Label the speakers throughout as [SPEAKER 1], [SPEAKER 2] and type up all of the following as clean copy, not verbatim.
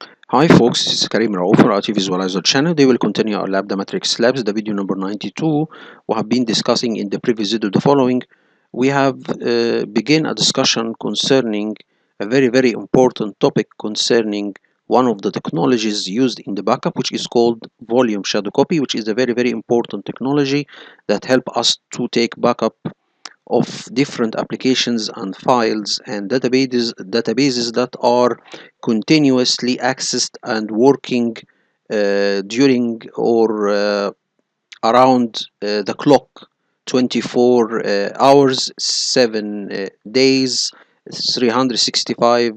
[SPEAKER 1] Hi folks, this is Karim Raouf for IT Visualizer channel. They will continue our lab, the matrix labs, the video number 92. We have been discussing in the previous video the following. We have begun a discussion concerning a very important topic concerning one of the technologies used in the backup, which is called volume shadow copy, which is a very important technology that help us to take backup of different applications and files and databases that are continuously accessed and working during or around the clock 24 hours 7 days 365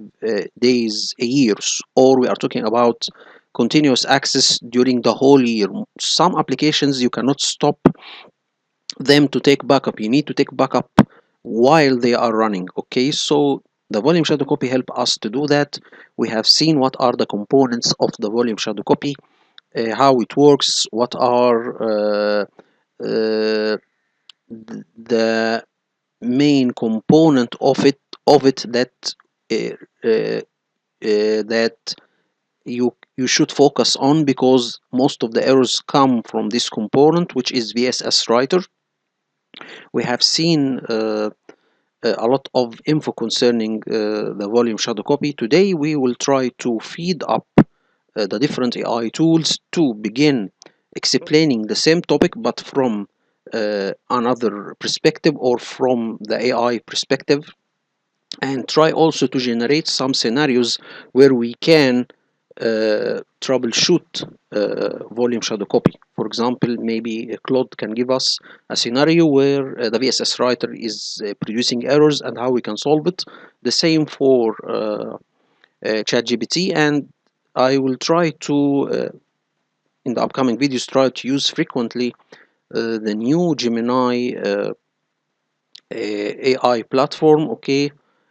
[SPEAKER 1] days a year, or we are talking about continuous access during the whole year. Some applications you cannot stop them to take backup. You need to take backup while they are running. Okay, so the volume shadow copy help us to do that. We have seen what are the components of the volume shadow copy, how it works, what are the main component of it that uh, that you should focus on, because most of the errors come from this component, which is VSS writer. We have seen a lot of info concerning the volume shadow copy. Today we will try to feed up the different AI tools to begin explaining the same topic, but from another perspective, or from the AI perspective, and try also to generate some scenarios where we can troubleshoot volume shadow copy. For example, maybe Claude can give us a scenario where the VSS writer is producing errors and how we can solve it. The same for ChatGPT, and I will try to, in the upcoming videos, try to use frequently the new Gemini AI platform. Okay,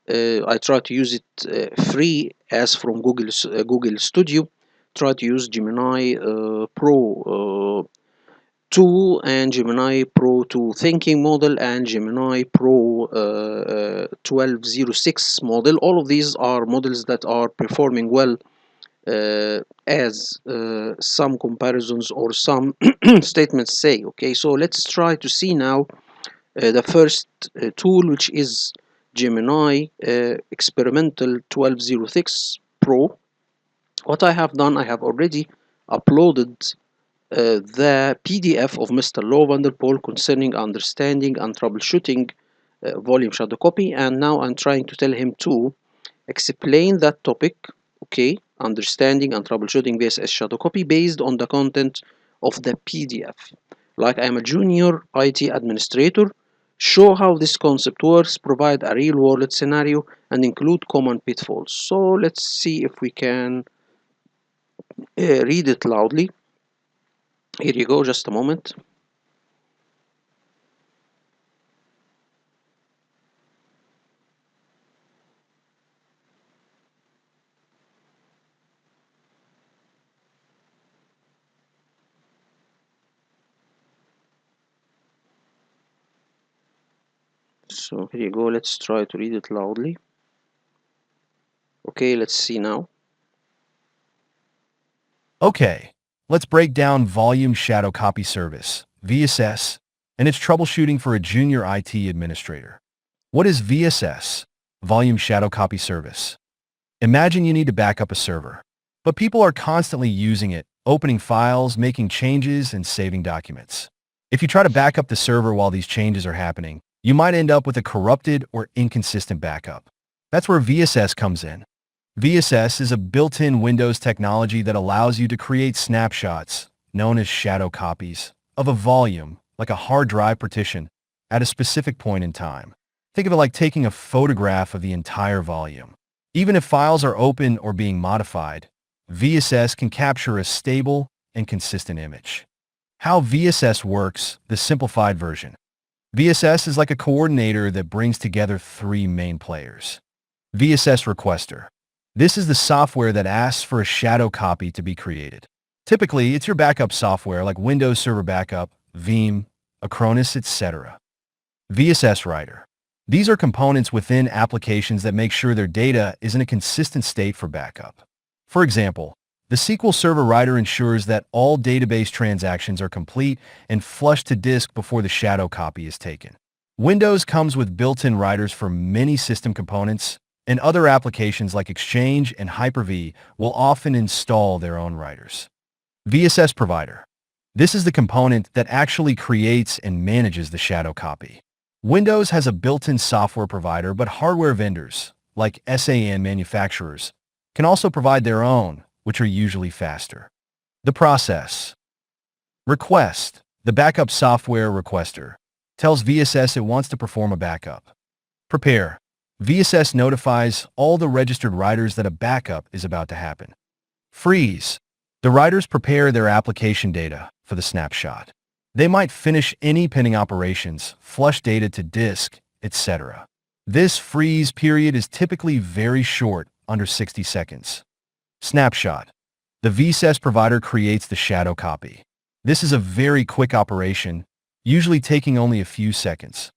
[SPEAKER 1] I try to use it free as from Google Studio. Try to use Gemini Pro 2 and Gemini Pro 2 Thinking model and Gemini Pro 1206 model. All of these are models that are performing well, as some comparisons or some statements say. Okay, so let's try to see now the first tool, which is Gemini Experimental 1206 Pro. What I have done, I have already uploaded the PDF of Mr. Lo van der Pol concerning understanding and troubleshooting volume shadow copy, and now I'm trying to tell him to explain that topic. Okay, understanding and troubleshooting VSS shadow copy based on the content of the PDF. Like, I'm a junior IT administrator. Show how this concept works, provide a real world scenario, and include common pitfalls. So let's see if we can read it loudly. Here you go, just a moment. So here you go, let's try to read it loudly. Okay, let's see now.
[SPEAKER 2] Okay, let's break down Volume Shadow Copy Service, VSS, and its troubleshooting for a junior IT administrator. What is VSS, Volume Shadow Copy Service? Imagine you need to back up a server, but people are constantly using it, opening files, making changes, and saving documents. If you try to back up the server while these changes are happening, you might end up with a corrupted or inconsistent backup. That's where VSS comes in. VSS is a built-in Windows technology that allows you to create snapshots, known as shadow copies, of a volume, like a hard drive partition, at a specific point in time. Think of it like taking a photograph of the entire volume. Even if files are open or being modified, VSS can capture a stable and consistent image. How VSS works, the simplified version. VSS is like a coordinator that brings together three main players. VSS Requester. This is the software that asks for a shadow copy to be created. Typically, it's your backup software like Windows Server Backup, Veeam, Acronis, etc. VSS Writer. These are components within applications that make sure their data is in a consistent state for backup. For example, the SQL Server writer ensures that all database transactions are complete and flushed to disk before the shadow copy is taken. Windows comes with built-in writers for many system components, and other applications like Exchange and Hyper-V will often install their own writers. VSS Provider. This is the component that actually creates and manages the shadow copy. Windows has a built-in software provider, but hardware vendors, like SAN manufacturers, can also provide their own, which are usually faster. The process. Request. The backup software requester tells VSS it wants to perform a backup. Prepare. VSS notifies all the registered writers that a backup is about to happen. Freeze. The writers prepare their application data for the snapshot. They might finish any pending operations, flush data to disk, etc. This freeze period is typically very short, under 60 seconds. Snapshot. The VSS provider creates the shadow copy. This is a very quick operation, usually taking only a few seconds.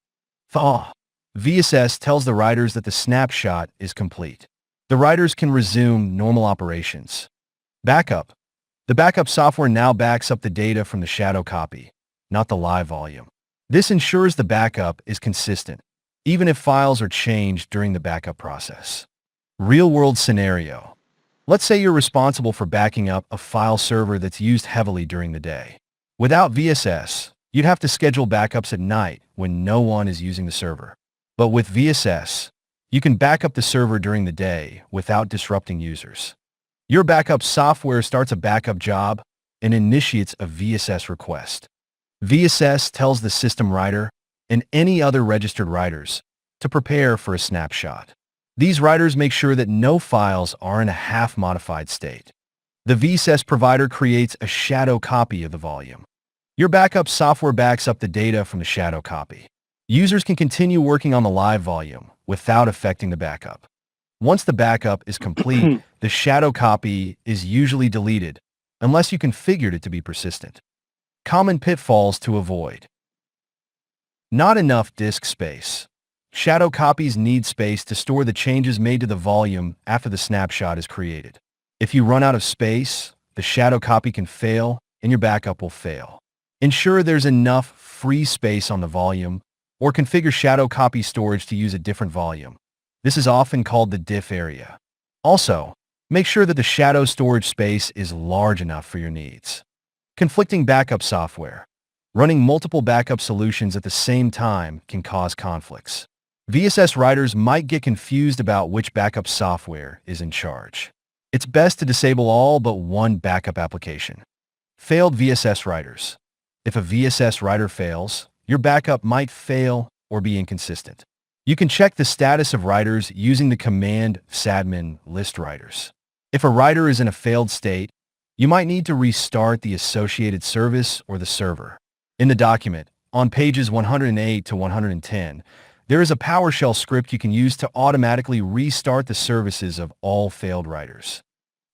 [SPEAKER 2] Thaw. VSS tells the writers that the snapshot is complete. The writers can resume normal operations. Backup. The backup software now backs up the data from the shadow copy, not the live volume. This ensures the backup is consistent, even if files are changed during the backup process. Real-world scenario. Let's say you're responsible for backing up a file server that's used heavily during the day. Without VSS, you'd have to schedule backups at night when no one is using the server. But with VSS, you can back up the server during the day without disrupting users. Your backup software starts a backup job and initiates a VSS request. VSS tells the system writer and any other registered writers to prepare for a snapshot. These writers make sure that no files are in a half-modified state. The VSS provider creates a shadow copy of the volume. Your backup software backs up the data from the shadow copy. Users can continue working on the live volume without affecting the backup. Once the backup is complete, the shadow copy is usually deleted, unless you configured it to be persistent. Common pitfalls to avoid. Not enough disk space. Shadow copies need space to store the changes made to the volume after the snapshot is created. If you run out of space, the shadow copy can fail and your backup will fail. Ensure there's enough free space on the volume, or configure shadow copy storage to use a different volume. This is often called the diff area. Also, make sure that the shadow storage space is large enough for your needs. Conflicting backup software. Running multiple backup solutions at the same time can cause conflicts. VSS writers might get confused about which backup software is in charge. It's best to disable all but one backup application. Failed VSS writers. If a VSS writer fails, your backup might fail or be inconsistent. You can check the status of writers using the command sadmin list writers. If a writer is in a failed state, you might need to restart the associated service or the server. In the document, on pages 108 to 110, there is a PowerShell script you can use to automatically restart the services of all failed writers.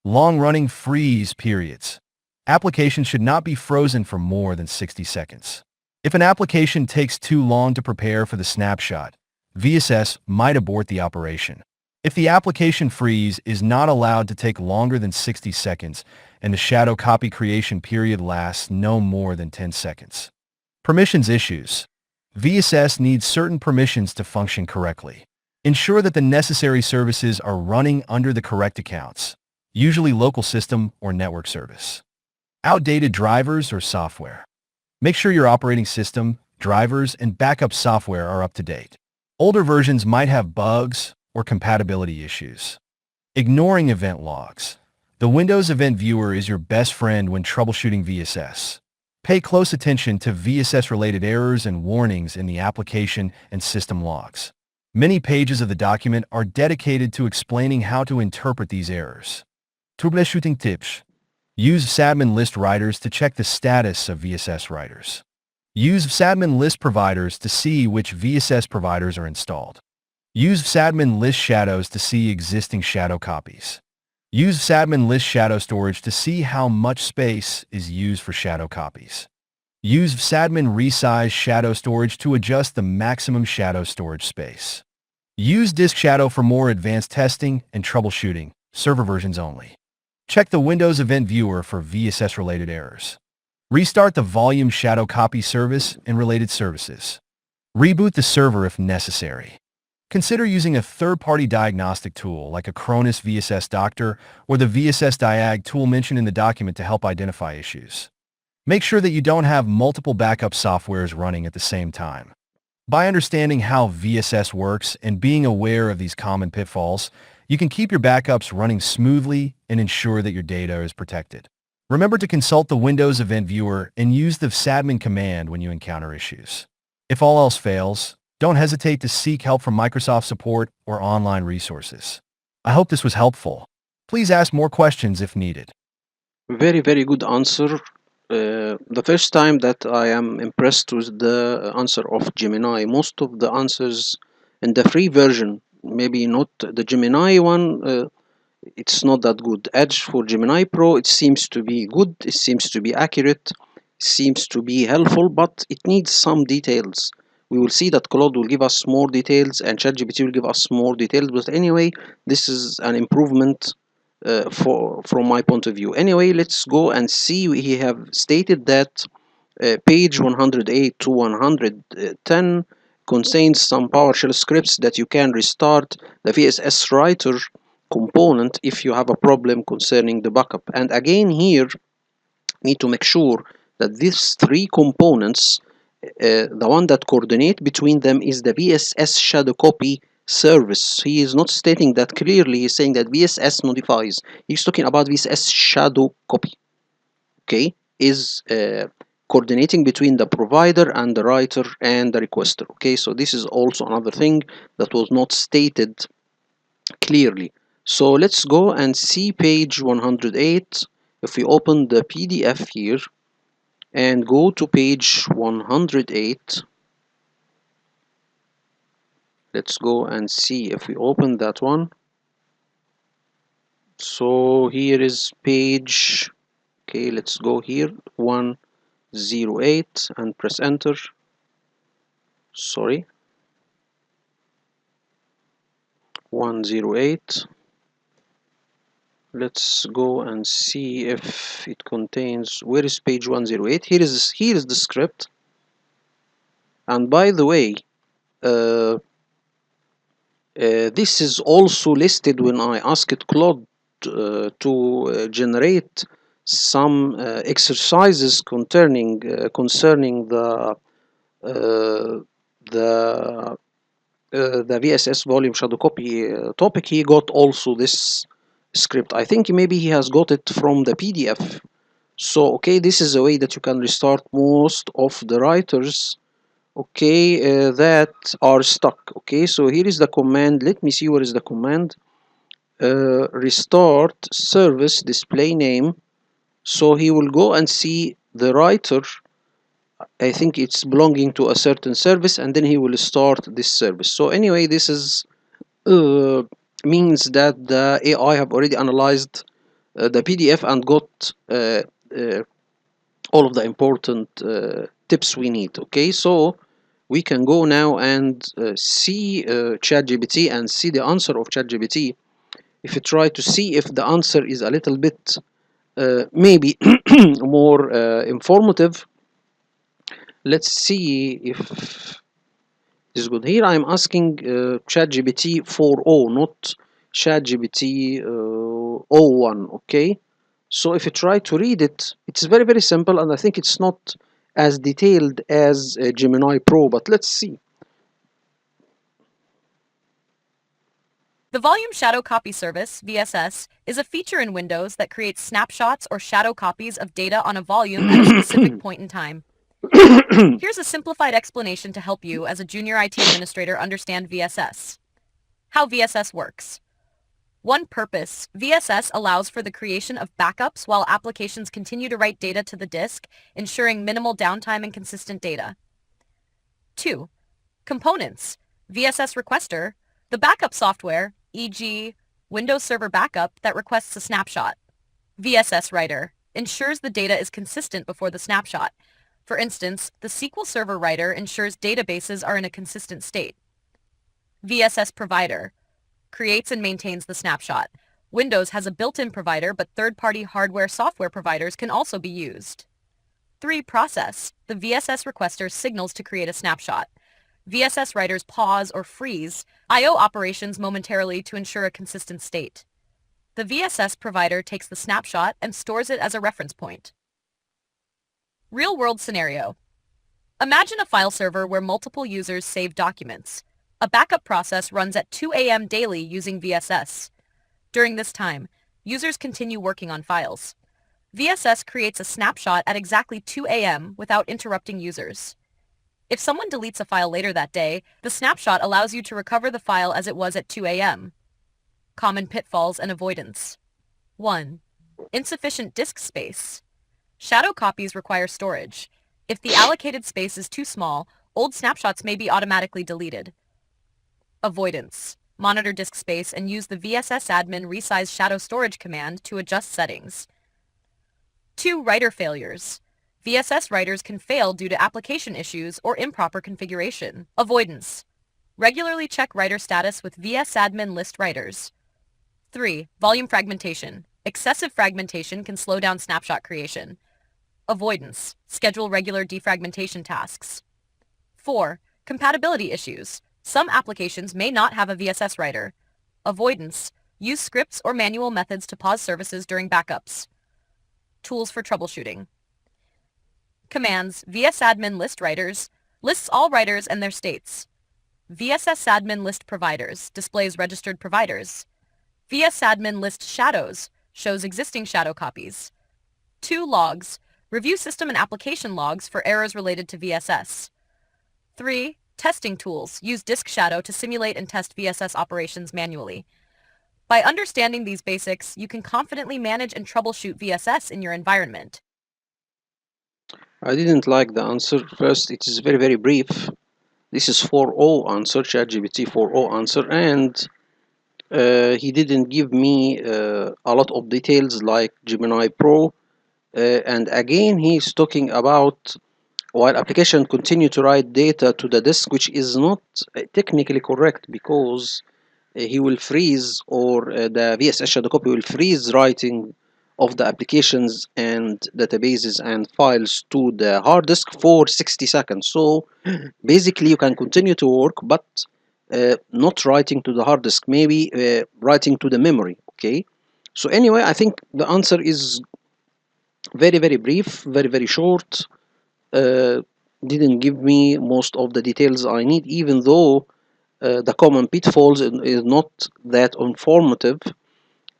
[SPEAKER 2] Long-running freeze periods. Applications should not be frozen for more than 60 seconds. If an application takes too long to prepare for the snapshot, VSS might abort the operation. If the application freeze is not allowed to take longer than 60 seconds and the shadow copy creation period lasts no more than 10 seconds. Permissions issues. VSS needs certain permissions to function correctly. Ensure that the necessary services are running under the correct accounts, usually local system or network service. Outdated drivers or software. Make sure your operating system, drivers, and backup software are up to date. Older versions might have bugs or compatibility issues. Ignoring event logs. The Windows Event Viewer is your best friend when troubleshooting VSS. Pay close attention to VSS-related errors and warnings in the application and system logs. Many pages of the document are dedicated to explaining how to interpret these errors. Troubleshooting tips. Use sadmin list writers to check the status of VSS writers. Use sadmin list providers to see which VSS providers are installed. Use sadmin list shadows to see existing shadow copies. Use sadmin list shadow storage to see how much space is used for shadow copies. Use sadmin resize shadow storage to adjust the maximum shadow storage space. Use disk shadow for more advanced testing and troubleshooting, server versions only. Check the Windows Event Viewer for VSS-related errors. Restart the Volume Shadow Copy service and related services. Reboot the server if necessary. Consider using a third-party diagnostic tool like Acronis VSS Doctor or the VSS Diag tool mentioned in the document to help identify issues. Make sure that you don't have multiple backup softwares running at the same time. By understanding how VSS works and being aware of these common pitfalls, you can keep your backups running smoothly and ensure that your data is protected. Remember to consult the Windows Event Viewer and use the sadmin command when you encounter issues. If all else fails, don't hesitate to seek help from Microsoft support or online resources. I hope this was helpful. Please ask more questions if needed.
[SPEAKER 1] Very, very good answer. The first time that I am impressed with the answer of Gemini. Most of the answers in the free version, maybe not the Gemini one, it's not that good. Edge for Gemini Pro, it seems to be good, it seems to be accurate, it seems to be helpful, but it needs some details. We will see that Claude will give us more details and ChatGPT will give us more details, but anyway, this is an improvement from my point of view. Anyway, let's go and see. We have stated that page 108 to 110 contains some PowerShell scripts that you can restart the VSS writer component if you have a problem concerning the backup. And again here, need to make sure that these three components, the one that coordinate between them is the VSS shadow copy service. He is not stating that clearly. He's saying that VSS modifies. He's talking about VSS shadow copy. Okay, is coordinating between the provider and the writer and the requester. Okay, so this is also another thing that was not stated clearly. So let's go and see page 108. If we open the PDF here and go to page 108, let's go and see if we open that one. So here is page, okay, let's go here, 108 and press enter. Sorry, 108. Let's go and see if it contains, where is page 108? Here is the script. And by the way, this is also listed when I asked Claude to generate some exercises concerning the VSS volume shadow copy topic. He got also this script. I think maybe he has got it from the PDF. So okay, this is a way that you can restart most of the writers, okay, that are stuck. Okay, so here is the command. Let me see, where is the command. Restart service display name. So he will go and see the writer, I think it's belonging to a certain service, and then he will start this service. So anyway, this is means that the AI have already analyzed the PDF and got all of the important tips we need. Okay, so we can go now and see ChatGPT and see the answer of ChatGPT. If you try to see if the answer is a little bit maybe more informative, let's see if this is good. Here I'm asking ChatGPT 4.0, not ChatGPT 01. Okay, so if you try to read it, it's very, very simple, and I think it's not as detailed as Gemini Pro, but let's see.
[SPEAKER 3] The Volume Shadow Copy Service, VSS, is a feature in Windows that creates snapshots or shadow copies of data on a volume at a specific point in time. Here's a simplified explanation to help you as a junior IT administrator understand VSS. How VSS works. One purpose, VSS allows for the creation of backups while applications continue to write data to the disk, ensuring minimal downtime and consistent data. 2. Components. VSS Requester, the backup software, e.g., Windows Server Backup that requests a snapshot. VSS Writer ensures the data is consistent before the snapshot. For instance, the SQL Server Writer ensures databases are in a consistent state. VSS Provider creates and maintains the snapshot. Windows has a built-in provider, but third-party hardware software providers can also be used. 3. Process. The VSS requester signals to create a snapshot. VSS writers pause or freeze I/O operations momentarily to ensure a consistent state. The VSS provider takes the snapshot and stores it as a reference point. Real-world scenario. Imagine a file server where multiple users save documents. A backup process runs at 2 a.m. daily using VSS. During this time, users continue working on files. VSS creates a snapshot at exactly 2 a.m. without interrupting users. If someone deletes a file later that day, the snapshot allows you to recover the file as it was at 2 a.m. Common pitfalls and avoidance. 1. Insufficient disk space. Shadow copies require storage. If the allocated space is too small, old snapshots may be automatically deleted. Avoidance. Monitor disk space and use the VSS admin resize shadow storage command to adjust settings. 2. Writer failures. VSS writers can fail due to application issues or improper configuration. Avoidance. Regularly check writer status with VSadmin list writers. 3. Volume fragmentation. Excessive fragmentation can slow down snapshot creation. Avoidance. Schedule regular defragmentation tasks. 4. Compatibility issues. Some applications may not have a VSS writer. Avoidance. Use scripts or manual methods to pause services during backups. Tools for troubleshooting. Commands. VSadmin list writers lists all writers and their states. VSSadmin list providers displays registered providers. VSadmin list shadows shows existing shadow copies. 2. Logs. Review system and application logs for errors related to VSS. 3. Testing tools. Use disk shadow to simulate and test VSS operations manually. By understanding these basics, you can confidently manage and troubleshoot VSS in your environment.
[SPEAKER 1] I didn't like the answer. First, it is very, very brief. This is 4.0 answer, ChatGPT 4.0 answer, and he didn't give me a lot of details like Gemini Pro. And again, he's talking about while application continue to write data to the disk, which is not technically correct because he will freeze, or the VSS shadow copy will freeze writing of the applications and databases and files to the hard disk for 60 seconds. So basically you can continue to work, but not writing to the hard disk, maybe writing to the memory. Okay, so anyway, I think the answer is very, very brief, very, very short. Didn't give me most of the details I need, even though the common pitfalls is not that informative.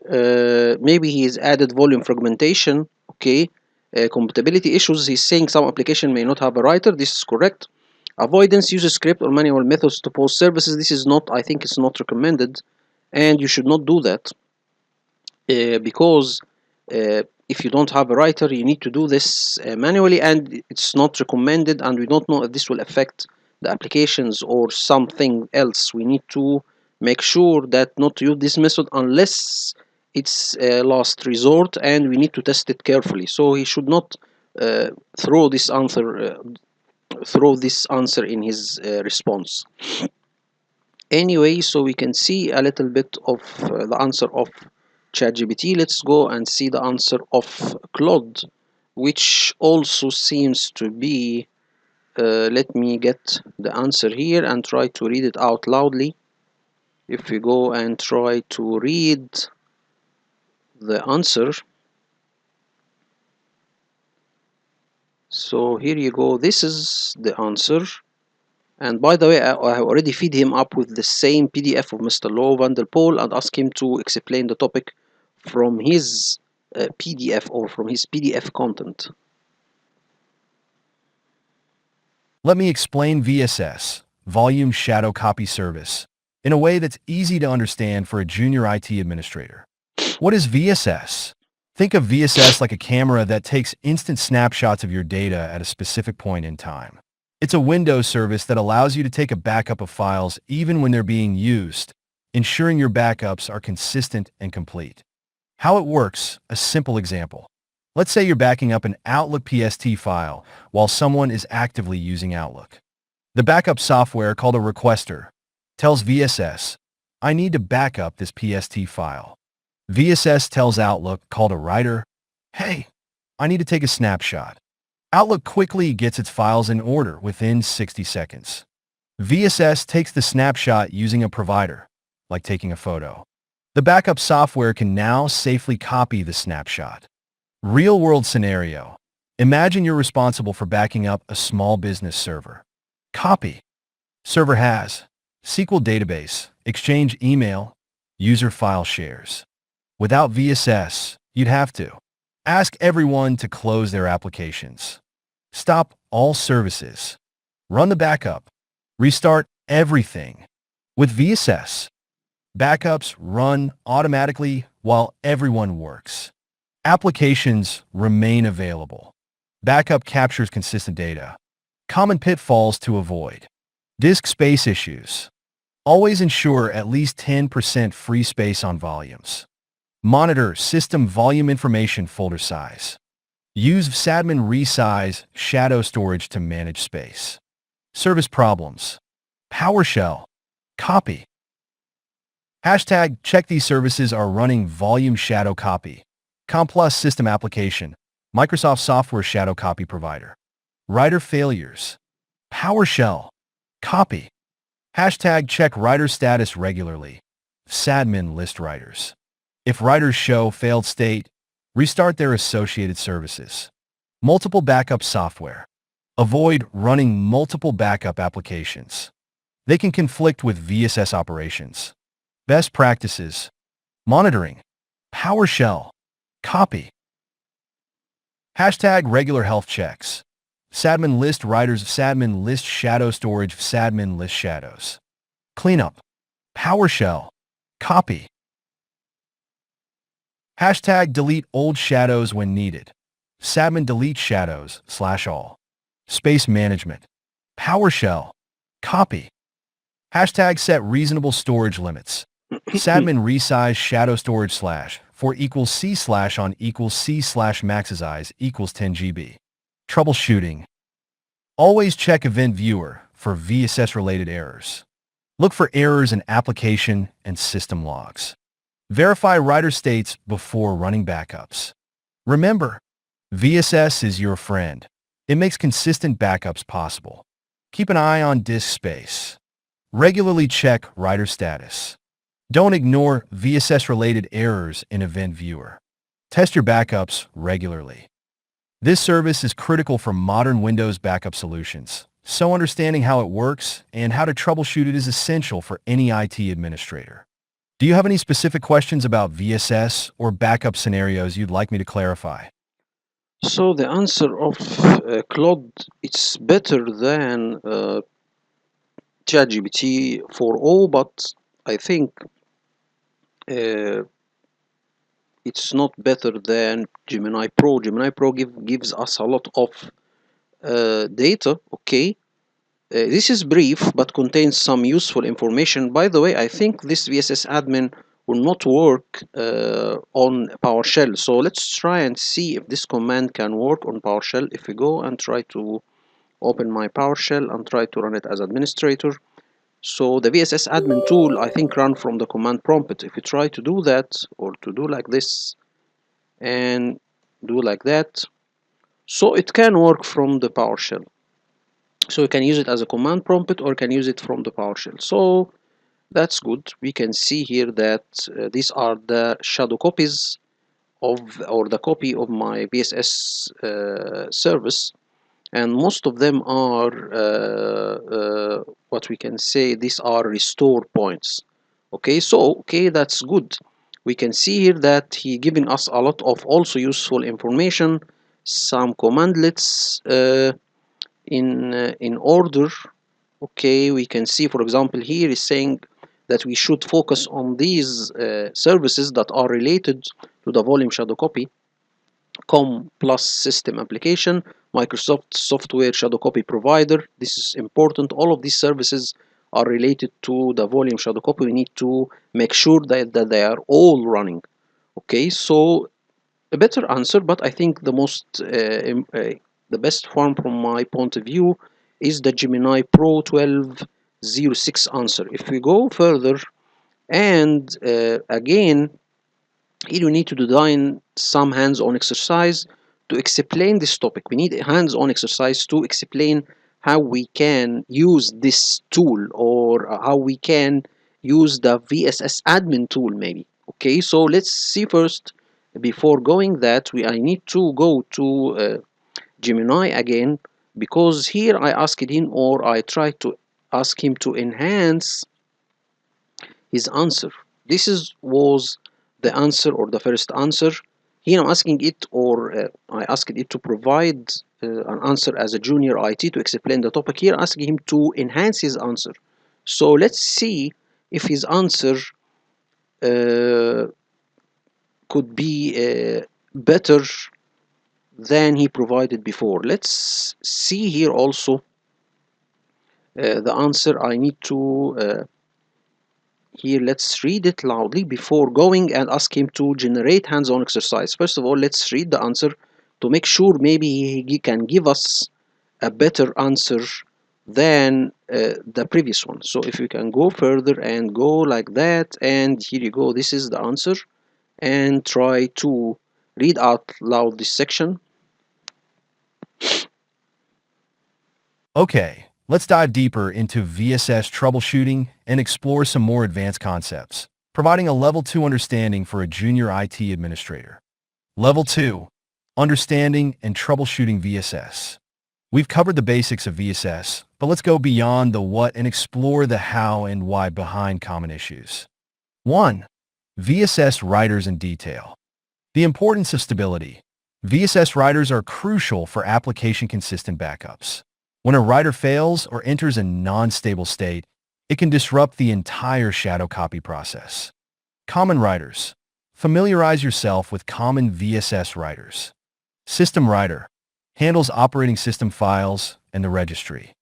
[SPEAKER 1] Maybe he's added volume fragmentation. Okay, compatibility issues. He's saying some application may not have a writer. This is correct. Avoidance, use a script or manual methods to post services. This is not, I think it's not recommended, and you should not do that because if you don't have a writer, you need to do this manually, and it's not recommended, and we don't know if this will affect the applications or something else. We need to make sure that not to use this method unless it's a last resort, and we need to test it carefully. So he should not throw this answer in his response. Anyway, so we can see a little bit of the answer of ChatGPT. Let's go and see the answer of Claude, which also seems to be let me get the answer here and try to read it out loudly. If we go and try to read the answer, so here you go, this is the answer. And by the way, I have already feed him up with the same PDF of Mr. Lo van der Poel and ask him to explain the topic from his PDF or from his PDF content.
[SPEAKER 2] Let me explain VSS, Volume Shadow Copy Service, in a way that's easy to understand for a junior IT administrator. What is VSS? Think of VSS like a camera that takes instant snapshots of your data at a specific point in time. It's a Windows service that allows you to take a backup of files even when they're being used, ensuring your backups are consistent and complete. How it works, a simple example. Let's say you're backing up an Outlook PST file while someone is actively using Outlook. The backup software, called a requester, tells VSS, I need to back up this PST file. VSS tells Outlook, called a writer, "Hey, I need to take a snapshot." Outlook quickly gets its files in order within 60 seconds. VSS takes the snapshot using a provider, like taking a photo. The backup software can now safely copy the snapshot. Real-world scenario. Imagine you're responsible for backing up a small business server. Copy. Server has SQL database, Exchange email, user file shares. Without VSS, you'd have to ask everyone to close their applications, stop all services, run the backup, restart everything. With VSS, backups run automatically while everyone works. Applications remain available. Backup captures consistent data. Common pitfalls to avoid. Disk space issues. Always ensure at least 10% free space on volumes. Monitor system volume information folder size. Use vsadmin resize shadow storage to manage space. Service problems. PowerShell. Copy. Hashtag check these services are running volume shadow copy. Complus system application. Microsoft software shadow copy provider. Writer failures. PowerShell. Copy. Hashtag check writer status regularly. Vsadmin list writers. If writers show failed state, restart their associated services. Multiple backup software. Avoid running multiple backup applications. They can conflict with VSS operations. Best practices. Monitoring. PowerShell. Copy. Hashtag regular health checks. Vsadmin list writers, Vsadmin list shadow storage, Vsadmin list shadows. Cleanup. PowerShell. Copy. Hashtag delete old shadows when needed. Vsadmin delete shadows /all. Space management. PowerShell. Copy. Hashtag set reasonable storage limits. Vsadmin resize shadow storage /for equals C /on equals C /maxesize equals 10 GB. Troubleshooting. Always check Event Viewer for VSS-related errors. Look for errors in application and system logs. Verify writer states before running backups. Remember, VSS is your friend. It makes consistent backups possible. Keep an eye on disk space. Regularly check writer status. Don't ignore VSS-related errors in Event Viewer. Test your backups regularly. This service is critical for modern Windows backup solutions, so understanding how it works and how to troubleshoot it is essential for any IT administrator. Do you have any specific questions about VSS or backup scenarios you'd like me to clarify?
[SPEAKER 1] So the answer of Claude, it's better than ChatGPT 4.0, but I think it's not better than Gemini Pro. Gemini Pro gives us a lot of data, okay? This is brief but contains some useful information. By the way, I think this VSS admin will not work on PowerShell. So let's try and see if this command can work on PowerShell. If we go and try to open my PowerShell and try to run it as administrator. So the VSS admin tool, I think, run from the command prompt. If you try to do that, or to do like this and do like that, so it can work from the PowerShell. So you can use it as a command prompt or can use it from the PowerShell. So that's good. We can see here that these are the shadow copies of, or the copy of my VSS service, and most of them are what we can say, these are restore points. Okay, so okay, that's good. We can see here that he giving us a lot of also useful information, some commandlets in order. Okay, we can see, for example, here is saying that we should focus on these services that are related to the volume shadow copy. COM plus system application, Microsoft software shadow copy provider. This is important. All of these services are related to the volume shadow copy. We need to make sure that they are all running. Okay, so a better answer, but I think the the best one from my point of view is the Gemini Pro 12.06 answer. If we go further and again Here you need to design some hands-on exercise to explain this topic. We need a hands-on exercise to explain how we can use this tool, or how we can use the VSS admin tool maybe. Okay, so let's see first. Before going that, I need to go to Gemini again, because here I asked him, or I tried to ask him to enhance his answer. Was the answer, or the first answer. Here I'm asking it, or I asked it to provide an answer as a junior IT to explain the topic. Here asking him to enhance his answer. So let's see if his answer uh, could be better than he provided before. Let's see here also the answer. I need to here, let's read it loudly before going and ask him to generate hands-on exercise. First of all, let's read the answer to make sure maybe he can give us a better answer than the previous one. So if you can go further and go like that, and here you go, this is the answer, and try to read out loud this section.
[SPEAKER 2] Okay, let's dive deeper into VSS troubleshooting and explore some more advanced concepts, providing a Level 2 understanding for a junior IT administrator. Level 2, Understanding and Troubleshooting VSS. We've covered the basics of VSS, but let's go beyond the what and explore the how and why behind common issues. 1. VSS writers in detail. The importance of stability. VSS writers are crucial for application-consistent backups. When a writer fails or enters a non-stable state, it can disrupt the entire shadow copy process. Common writers. Familiarize yourself with common VSS writers. System writer. Handles operating system files and the registry.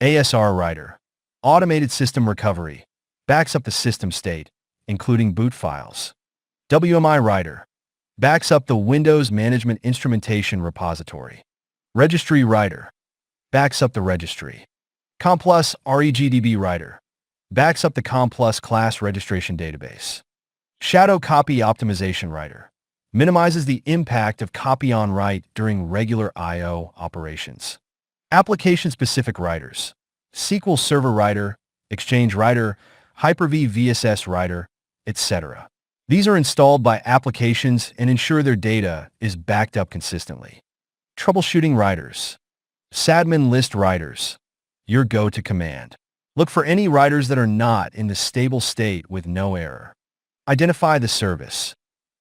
[SPEAKER 2] ASR writer. Automated system recovery. Backs up the system state, including boot files. WMI writer. Backs up the Windows Management Instrumentation repository. Registry writer. Backs up the registry. COMPLUS REGDB writer. Backs up the COMPLUS class registration database. Shadow copy optimization writer. Minimizes the impact of copy on write during regular I/O operations. Application-specific writers. SQL Server writer, Exchange writer, Hyper-V VSS writer, etc. These are installed by applications and ensure their data is backed up consistently. Troubleshooting writers. Sadmin list writers. Your go-to command. Look for any writers that are not in the stable state with no error. Identify the service.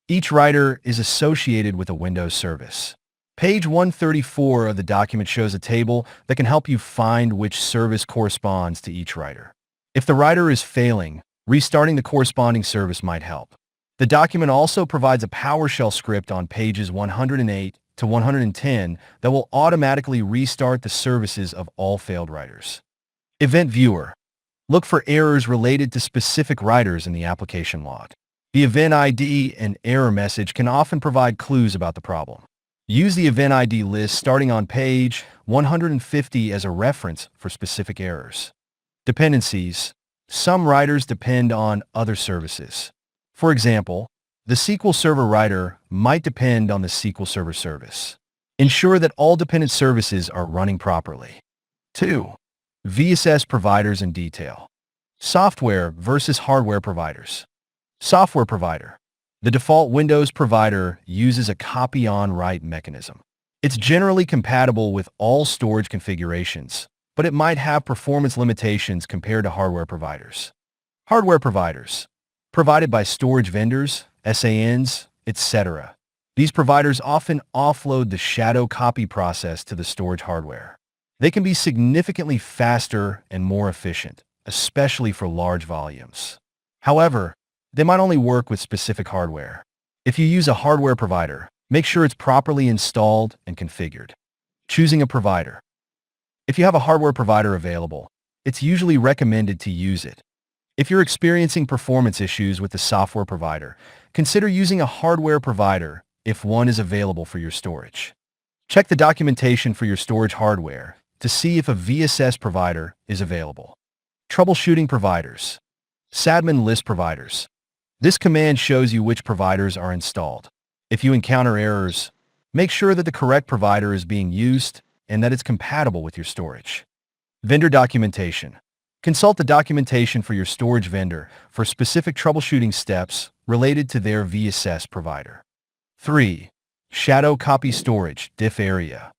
[SPEAKER 2] Each writer is associated with a Windows service. Page 134 of the document shows a table that can help you find which service corresponds to each writer. If the writer is failing, restarting the corresponding service might help. The document also provides a PowerShell script on pages 108 to 110 that will automatically restart the services of all failed writers. Event Viewer. Look for errors related to specific writers in the application log. The event ID and error message can often provide clues about the problem. Use the event ID list starting on page 150 as a reference for specific errors. Dependencies. Some writers depend on other services. For example, the SQL Server writer might depend on the SQL Server service. Ensure that all dependent services are running properly. 2. VSS providers in detail. Software versus hardware providers. Software provider. The default Windows provider uses a copy-on-write mechanism. It's generally compatible with all storage configurations, but it might have performance limitations compared to hardware providers. Hardware providers. Provided by storage vendors, SANs, etc. These providers often offload the shadow copy process to the storage hardware. They can be significantly faster and more efficient, especially for large volumes. However, they might only work with specific hardware. If you use a hardware provider, make sure it's properly installed and configured. Choosing a provider. If you have a hardware provider available, it's usually recommended to use it. If you're experiencing performance issues with the software provider, consider using a hardware provider if one is available for your storage. Check the documentation for your storage hardware to see if a VSS provider is available. Troubleshooting providers. Sadmin list providers. This command shows you which providers are installed. If you encounter errors, make sure that the correct provider is being used and that it's compatible with your storage. Vendor documentation. Consult the documentation for your storage vendor for specific troubleshooting steps related to their VSS provider. 3. Shadow copy storage, diff area.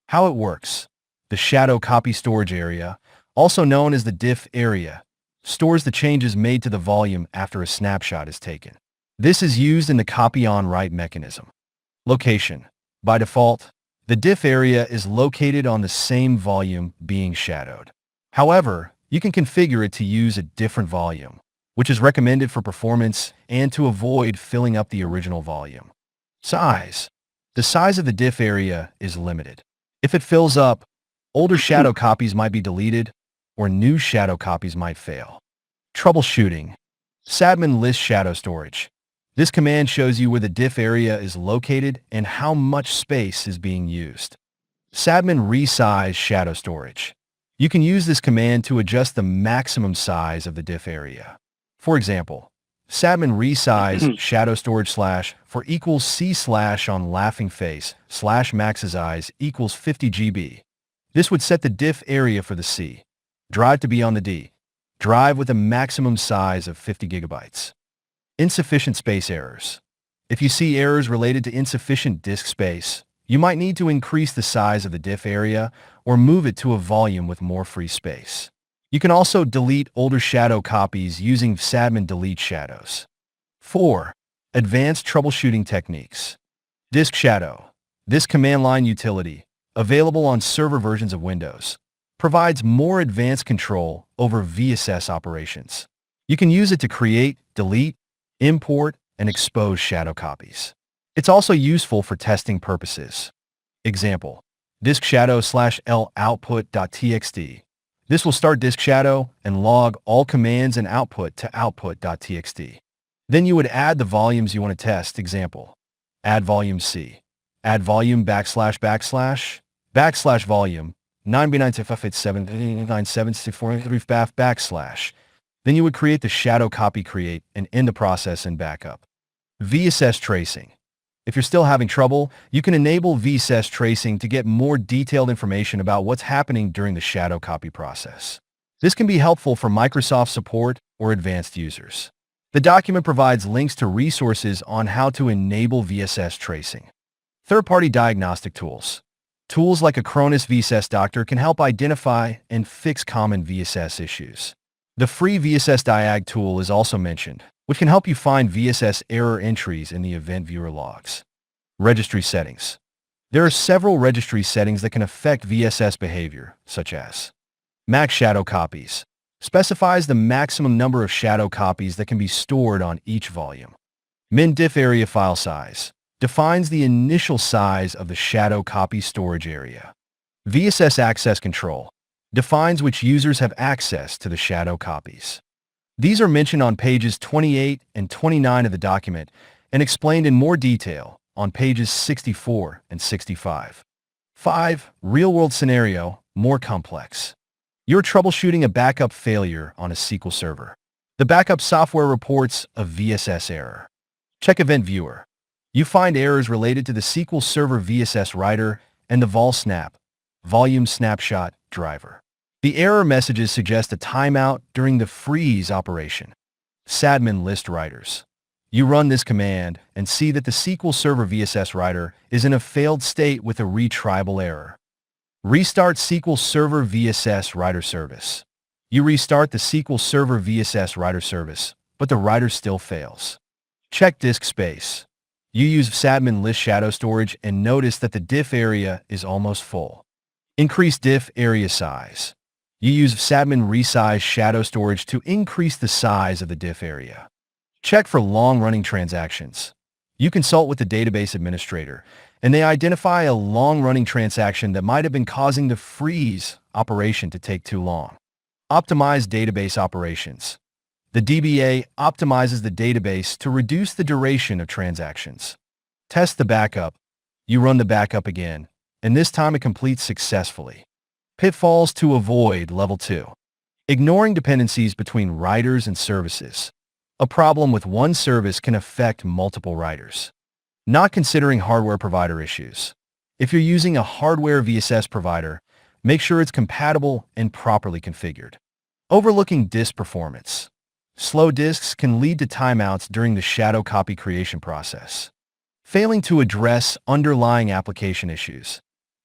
[SPEAKER 2] How it works. The shadow copy storage area, also known as the diff area, stores the changes made to the volume after a snapshot is taken. This is used in the copy on write mechanism. Location. By default, the diff area is located on the same volume being shadowed. However, you can configure it to use a different volume, which is recommended for performance and to avoid filling up the original volume. Size. The size of the diff area is limited. If it fills up, older shadow copies might be deleted, or new shadow copies might fail. Troubleshooting. Sadmin lists shadow storage. This command shows you where the diff area is located and how much space is being used. Sadmin resize shadow storage. You can use this command to adjust the maximum size of the diff area. For example, Sadmin resize shadow storage / for equals C / on laughing face / maxize equals 50 GB. This would set the diff area for the C drive to be on the D drive with a maximum size of 50 GB. Insufficient space errors. If you see errors related to insufficient disk space, you might need to increase the size of the diff area or move it to a volume with more free space. You can also delete older shadow copies using Sadmin delete shadows. 4. Advanced troubleshooting techniques. Disk shadow. This command line utility, available on server versions of Windows, provides more advanced control over VSS operations. You can use it to create, delete, import, and expose shadow copies. It's also useful for testing purposes. Example, disk shadow /l output.txt. This will start disk shadow and log all commands and output to output.txt. Then you would add the volumes you want to test. Example, add volume C, add volume \\\, \volume, 9b97794 \. Then you would create the shadow copy create and end the process in backup. VSS tracing. If you're still having trouble, you can enable VSS tracing to get more detailed information about what's happening during the shadow copy process. This can be helpful for Microsoft support or advanced users. The document provides links to resources on how to enable VSS tracing. Third-party diagnostic tools. Tools like Acronis VSS Doctor can help identify and fix common VSS issues. The free VSS Diag tool is also mentioned, which can help you find VSS error entries in the event viewer logs. Registry settings. There are several registry settings that can affect VSS behavior, such as max shadow copies. Specifies the maximum number of shadow copies that can be stored on each volume. Min diff area file size. Defines the initial size of the shadow copy storage area. VSS access control. Defines which users have access to the shadow copies. These are mentioned on pages 28 and 29 of the document and explained in more detail on pages 64 and 65. 5. Real-world scenario, more complex. You're troubleshooting a backup failure on a SQL server. The backup software reports a VSS error. Check Event Viewer. You find errors related to the SQL Server VSS writer and the volsnap, volume snapshot driver. The error messages suggest a timeout during the freeze operation. Sadmin list writers. You run this command and see that the SQL Server VSS writer is in a failed state with a retriable error. Restart SQL Server VSS writer service. You restart the SQL Server VSS writer service, but the writer still fails. Check disk space. You use Sadmin list shadow storage and notice that the diff area is almost full. Increase diff area size. You use Sadmin resize shadow storage to increase the size of the diff area. Check for long-running transactions. You consult with the database administrator, and they identify a long-running transaction that might have been causing the freeze operation to take too long. Optimize database operations. The DBA optimizes the database to reduce the duration of transactions. Test the backup. You run the backup again, and this time it completes successfully. Pitfalls to avoid. Level 2. Ignoring dependencies between writers and services. A problem with one service can affect multiple writers. Not considering hardware provider issues. If you're using a hardware VSS provider, make sure it's compatible and properly configured. Overlooking disk performance. Slow disks can lead to timeouts during the shadow copy creation process. Failing to address underlying application issues.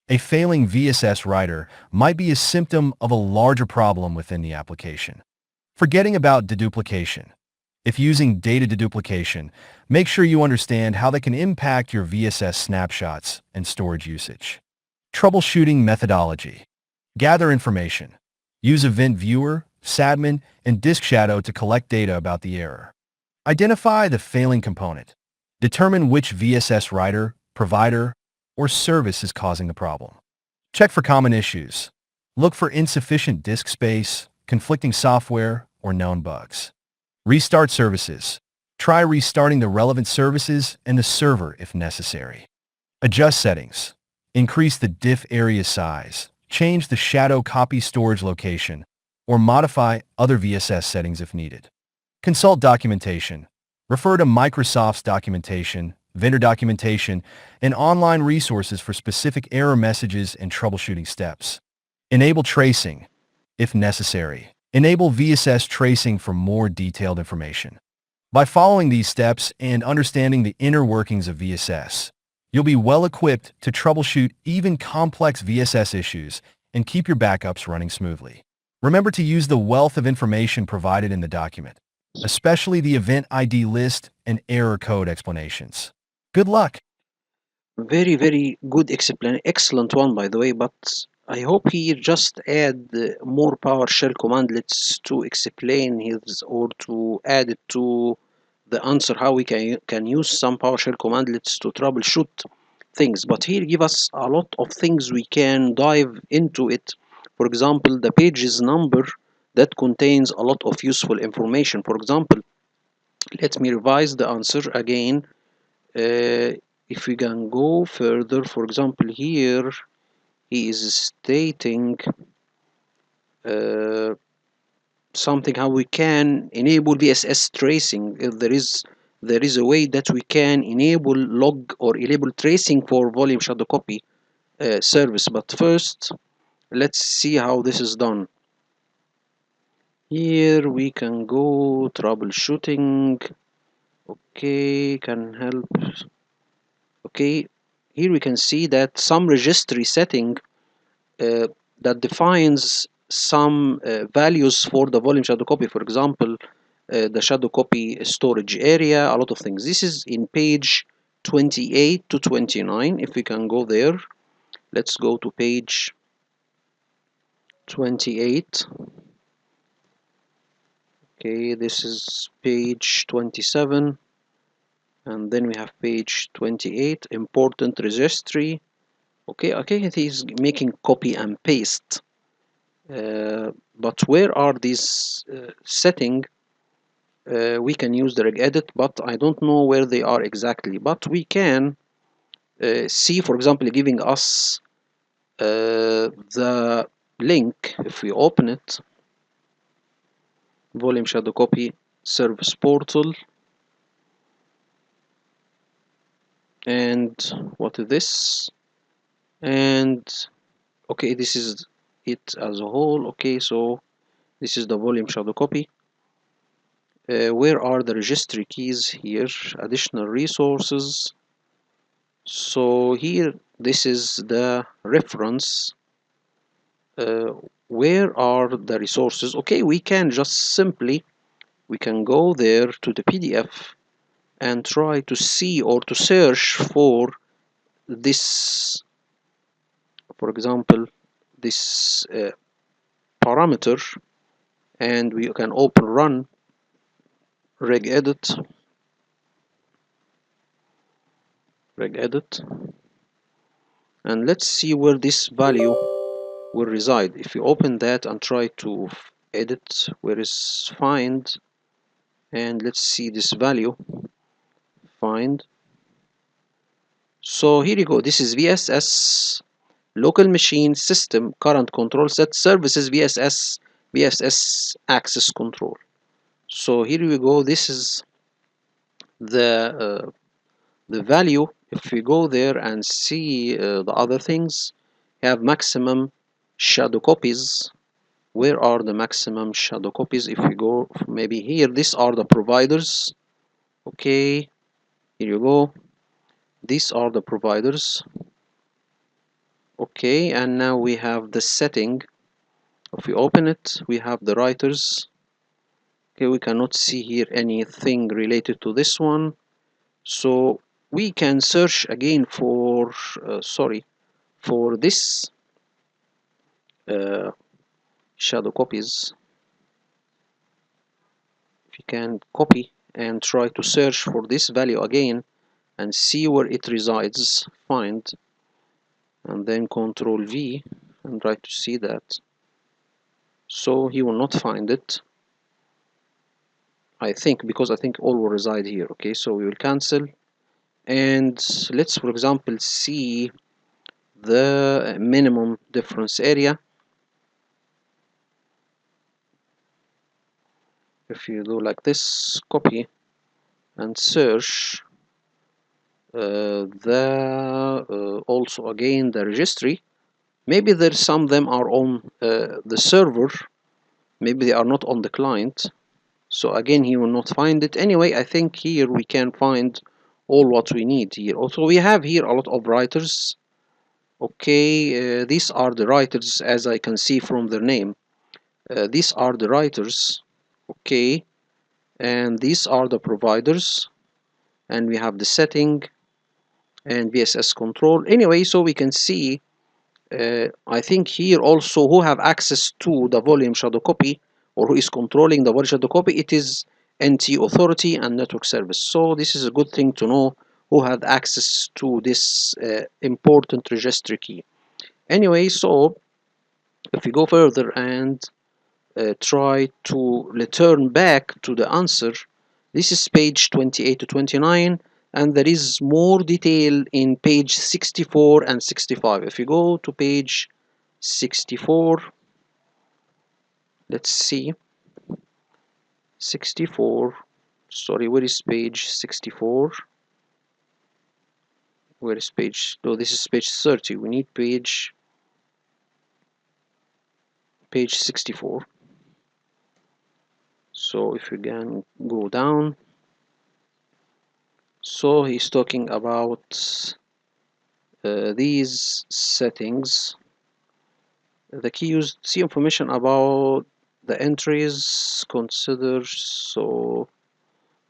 [SPEAKER 2] A failing VSS writer might be a symptom of a larger problem within the application. Forgetting about deduplication. If using data deduplication, make sure you understand how they can impact your VSS snapshots and storage usage. Troubleshooting methodology. Gather information. Use Event Viewer, SADMIN, and Disk Shadow to collect data about the error. Identify the failing component. Determine which VSS writer, provider, or service is causing the problem. Check for common issues. Look for insufficient disk space, conflicting software, or known bugs. Restart services. Try restarting the relevant services and the server if necessary. Adjust settings. Increase the diff area size, change the shadow copy storage location, or modify other VSS settings if needed. Consult documentation. Refer to Microsoft's documentation, vendor documentation, and online resources for specific error messages and troubleshooting steps. Enable tracing, if necessary. Enable VSS tracing for more detailed information. By following these steps and understanding the inner workings of VSS, you'll be well equipped to troubleshoot even complex VSS issues and keep your backups running smoothly. Remember to use the wealth of information provided in the document, especially the event ID list and error code explanations. Good luck!
[SPEAKER 1] Very, very good excellent one, by the way, but I hope he just add more PowerShell commandlets to explain his, or to add it to the answer how we can use some PowerShell commandlets to troubleshoot things. But here give us a lot of things we can dive into it. For example, the pages number that contains a lot of useful information. For example, let me revise the answer again. If we can go further, for example, here he is stating something how we can enable VSS tracing. If there is a way that we can enable log or enable tracing for volume shadow copy service. But first, let's see how this is done. Here we can go troubleshooting. Okay, can help. Okay, here we can see that some registry setting that defines some values for the volume shadow copy. For example, the shadow copy storage area, a lot of things. This is in page 28 to 29. If we can go there, let's go to page 28. Okay, this is page 27, and then we have page 28, important registry. Okay, he's making copy and paste. But where are these settings? We can use the regedit, but I don't know where they are exactly. But we can see, for example, giving us the link. If we open it, volume shadow copy service portal, and what is this? And okay, this is it as a whole. Okay, so this is the volume shadow copy. Where are the registry keys? Here, additional resources. So here, this is the reference. Where are the resources? Okay, we can just simply, we can go there to the PDF and try to see or to search for this, for example, this parameter, and we can open run regedit, and let's see where this value will reside. If you open that and try to edit, where is find, and let's see this value, find. So here you go, this is VSS local machine system current control set services VSS access control. So here we go. This is the value. If we go there and see the other things, we have maximum shadow copies. Where are the maximum shadow copies? If we go maybe here, these are the providers. Okay, here you go. These are the providers. Okay, and now we have the setting. If we open it, we have the writers. Okay, we cannot see here anything related to this one. So we can search again for for this shadow copies. If you can copy and try to search for this value again and see where it resides, find, and then Control V and try to see that. So he will not find it, I think, because I think all will reside here. Okay, so we will cancel, and let's for example see the minimum difference area. If you do like this, copy and search also again the registry. Maybe there's some of them are on the server, maybe they are not on the client. So again, he will not find it. Anyway, I think here we can find all what we need here. Also, we have here a lot of writers. Okay, these are the writers as I can see from their name. These are the writers. Okay, and these are the providers. And we have the setting and VSS control. Anyway, so we can see I think here also who have access to the volume shadow copy, or who is controlling the volume shadow copy, it is NT authority and network service. So this is a good thing to know who have access to this important registry key. Anyway, so if we go further and try to return back to the answer, this is page 28 to 29, and there is more detail in page 64 and 65. If you go to page 64, let's see, 64, sorry, where is page 64? Where is page, no, this is page 30, we need page 64. So if we can go down, so he's talking about these settings. The key used, see information about the entries, consider, so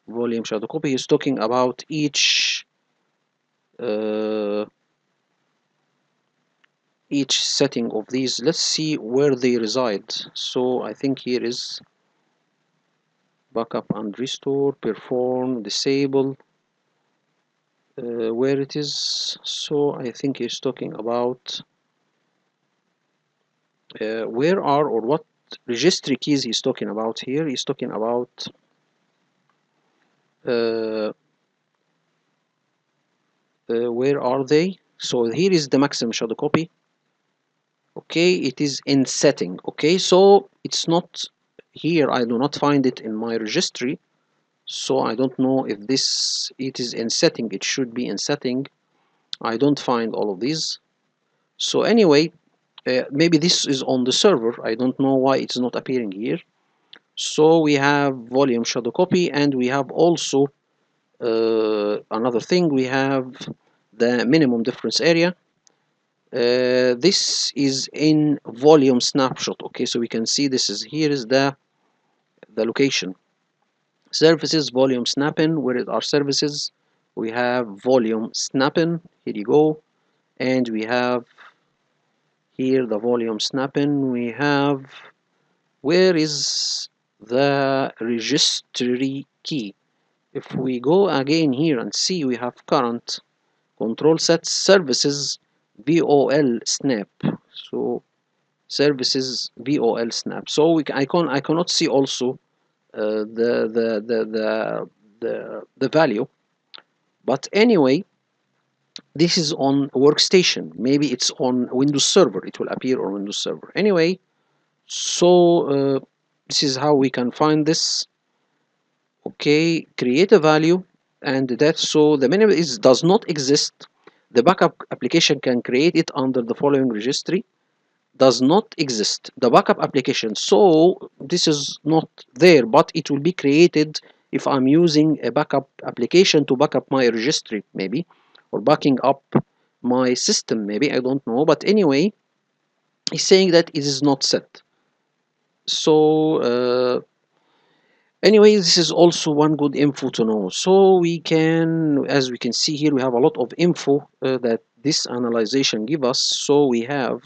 [SPEAKER 1] volume shadow copy. He's talking about each setting of these. Let's see where they reside. So I think here is backup and restore, perform, disable, where it is. So I think he's talking about where are, or what registry keys he's talking about here. He's talking about where are they? So here is the maximum shadow copy. Okay, it is in setting. Okay, so it's not here, I do not find it in my registry, so I don't know if it is in setting. It should be in setting. I don't find all of these. So anyway, maybe this is on the server. I don't know why it's not appearing here. So we have volume shadow copy, and we have also another thing. We have the minimum difference area. This is in volume snapshot. Okay, so we can see this is, here is the location. Services, volume snapping. Where are services? We have volume snapping. Here you go. And we have here the volume snapping. We have, where is the registry key? If we go again here and see, we have current, control set, services, VOL snap. So services VOL snap. So I cannot see also the value. But anyway, this is on workstation. Maybe it's on Windows Server. It will appear on Windows Server. Anyway, so this is how we can find this. okay, create a value, and that, so the minimum is does not exist. The backup application can create it under the following registry. Does not exist the backup application, so this is not there, but it will be created if I'm using a backup application to back up my registry, maybe, or backing up my system, maybe, I don't know. But anyway, he's saying that it is not set. So anyway, this is also one good info to know. So we can, as we can see here, we have a lot of info that this analyzation give us. So we have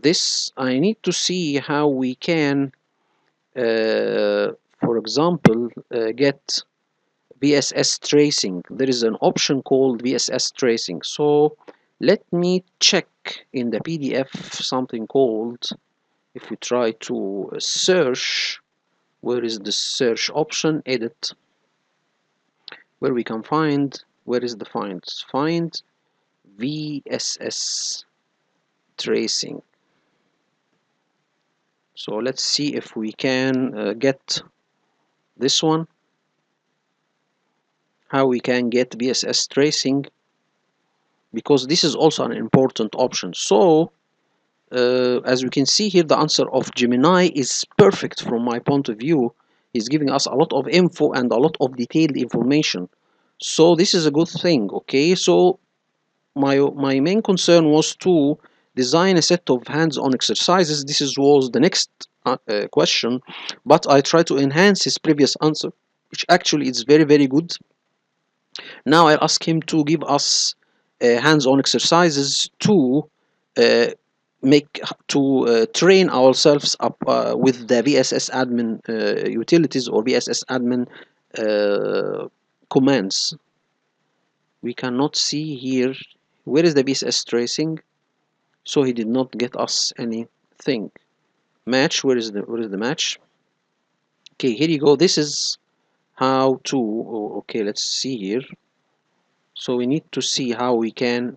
[SPEAKER 1] this. I need to see how we can, for example, get VSS tracing. There is an option called VSS tracing. So let me check in the PDF something called, if we try to search, where is the search option? Edit, where we can find, where is the find VSS tracing. So let's see if we can get this one, how we can get VSS tracing, because this is also an important option. So as we can see here, the answer of Gemini is perfect from my point of view. He's giving us a lot of info and a lot of detailed information, so this is a good thing. Okay, so my main concern was to design a set of hands-on exercises. Was the next question, but I tried to enhance his previous answer, which actually is very good. Now I ask him to give us hands-on exercises to uh, train ourselves up with the VSS admin utilities or VSS admin commands. We cannot see here where is the VSS tracing, so he did not get us anything. Match, where is the match? Okay, here you go. This is how to, okay, let's see here. So we need to see how we can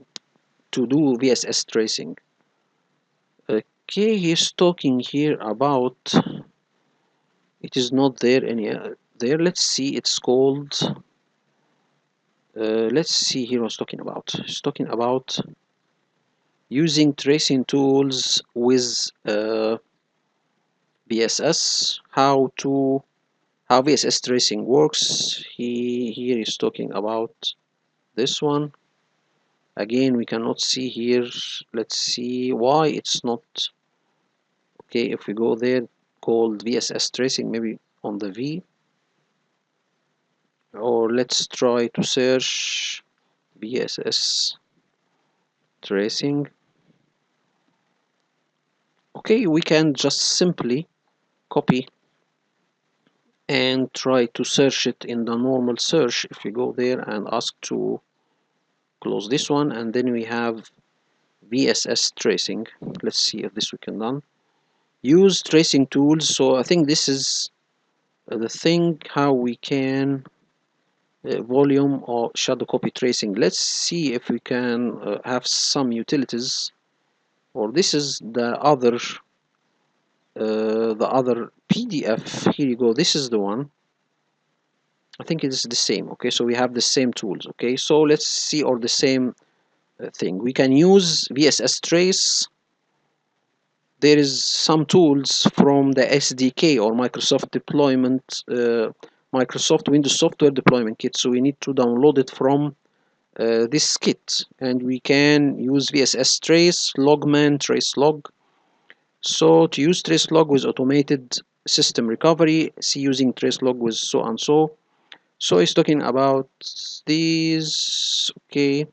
[SPEAKER 1] to do VSS tracing. Okay, he's talking here about, it is not there any there. Let's see, it's called let's see here what's talking about. He's talking about using tracing tools with VSS, how VSS tracing works. Here is talking about this one. Again, we cannot see here. Let's see why it's not. Okay, if we go there, called VSS tracing, maybe on the V, or let's try to search VSS tracing. Okay, we can just simply copy and try to search it in the normal search. If we go there and ask to close this one, and then we have VSS tracing. Let's see if this we can done. Use tracing tools. So I think this is the thing how we can volume or shadow copy tracing. Let's see if we can have some utilities, or this is the other PDF. Here you go, this is the one. I think it is the same. Okay, so we have the same tools. Okay, so let's see, or the same thing. We can use VSS trace. There is some tools from the SDK or Microsoft deployment, Microsoft Windows Software Deployment Kit. So we need to download it from this kit, and we can use VSS trace, logman, trace log. So to use trace log with automated system recovery, see using trace log with so and so. So it's talking about these. Okay,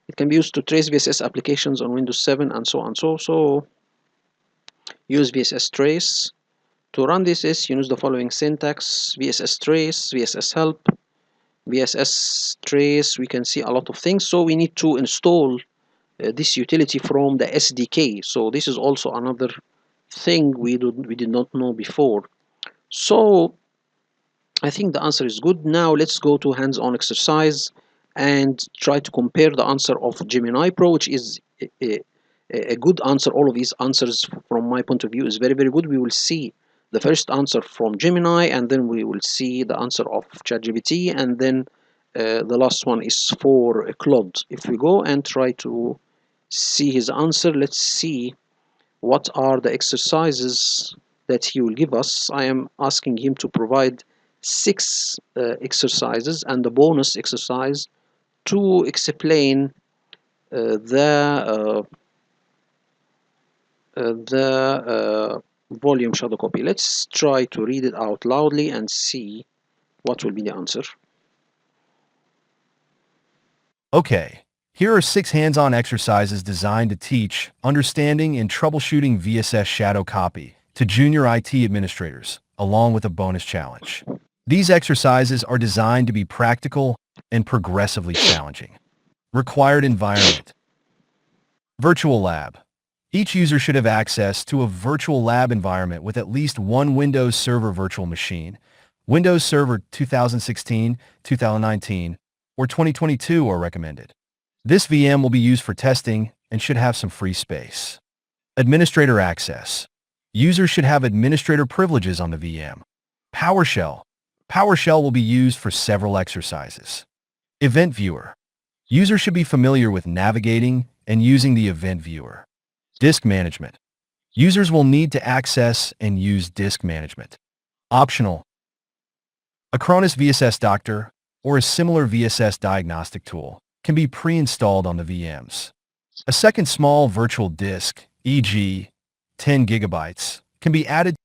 [SPEAKER 1] it can be used to trace VSS applications on Windows 7 and so on. So use VSS trace. To run this, you use the following syntax: VSS trace, VSS help, VSS trace. We can see a lot of things. So we need to install this utility from the SDK. So this is also another thing we did not know before. So I think the answer is good. Now let's go to hands-on exercise and try to compare the answer of Gemini Pro, which is a good answer. All of these answers from my point of view is very good. We will see the first answer from Gemini, and then we will see the answer of ChatGPT, and then the last one is for Claude. If we go and try to see his answer, let's see what are the exercises that he will give us. I am asking him to provide 6 exercises and the bonus exercise to explain the volume shadow copy. Let's try to read it out loudly and see what will be the answer.
[SPEAKER 2] Okay, here are 6 hands-on exercises designed to teach, understanding, and troubleshooting VSS shadow copy to junior IT administrators, along with a bonus challenge. These exercises are designed to be practical and progressively challenging. Required environment. Virtual lab. Each user should have access to a virtual lab environment with at least one Windows Server virtual machine. Windows Server 2016, 2019, or 2022 are recommended. This VM will be used for testing and should have some free space. Administrator access. Users should have administrator privileges on the VM. PowerShell. PowerShell will be used for several exercises. Event viewer. Users should be familiar with navigating and using the event viewer. Disk management. Users will need to access and use disk management. Optional. Acronis VSS Doctor or a similar VSS diagnostic tool can be pre-installed on the VMs. A second small virtual disk, e.g., 10 gigabytes, can be added.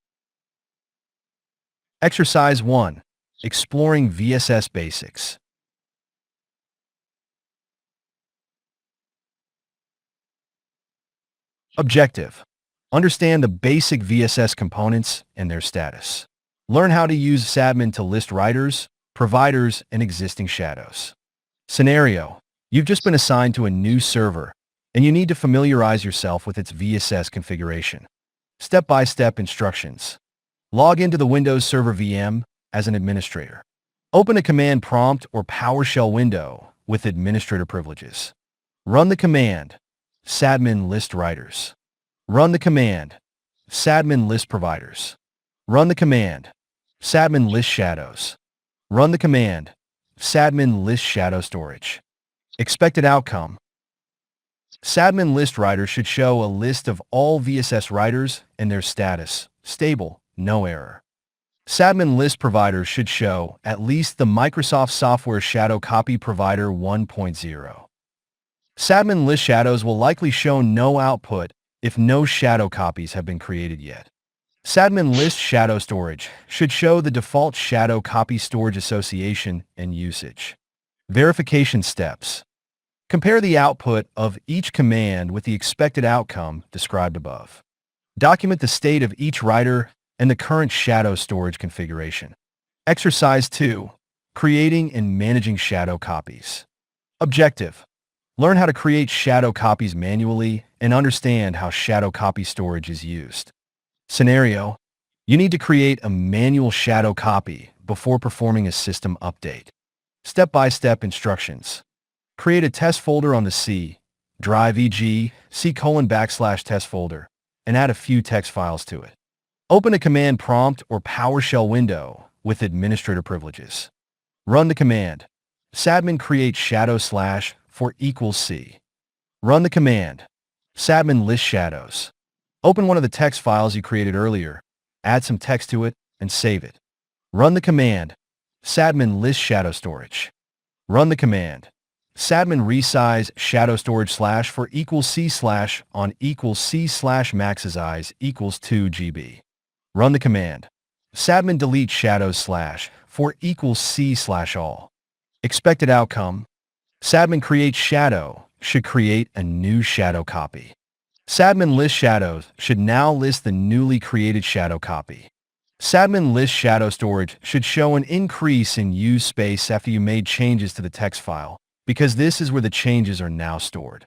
[SPEAKER 2] Exercise 1. Exploring VSS Basics. Objective. Understand the basic VSS components and their status. Learn how to use Sadmin to list writers, providers, and existing shadows. Scenario. You've just been assigned to a new server, and you need to familiarize yourself with its VSS configuration. Step-by-step instructions. Log into the Windows Server VM as an administrator. Open a command prompt or PowerShell window with administrator privileges. Run the command Sadmin list writers. Run the command Sadmin list providers. Run the command Sadmin list shadows. Run the command Sadmin list shadow storage. Expected outcome. Sadmin list writer should show a list of all VSS writers and their status, stable, no error. Sadmin list providers should show at least the Microsoft Software Shadow Copy Provider 1.0. Sadmin list shadows will likely show no output if no shadow copies have been created yet. Sadmin list shadow storage should show the default shadow copy storage association and usage. Verification steps. Compare the output of each command with the expected outcome described above. Document the state of each writer and the current shadow storage configuration. Exercise 2. Creating and managing shadow copies. Objective. Learn how to create shadow copies manually and understand how shadow copy storage is used. Scenario. You need to create a manual shadow copy before performing a system update. Step-by-step instructions. Create a test folder on the C drive, e.g., C:\test folder, and add a few text files to it. Open a command prompt or PowerShell window with administrator privileges. Run the command Sadmin create shadow / for =C. Run the command Sadmin list shadows. Open one of the text files you created earlier, add some text to it, and save it. Run the command Sadmin list shadow storage. Run the command Sadmin resize shadow storage / for =C / on =C / max size =2 GB. Run the command Sadmin delete shadows / for =C / all. Expected outcome. Sadmin create shadow should create a new shadow copy. Sadmin list shadows should now list the newly created shadow copy. Sadmin list shadow storage should show an increase in use space after you made changes to the text file, because this is where the changes are now stored.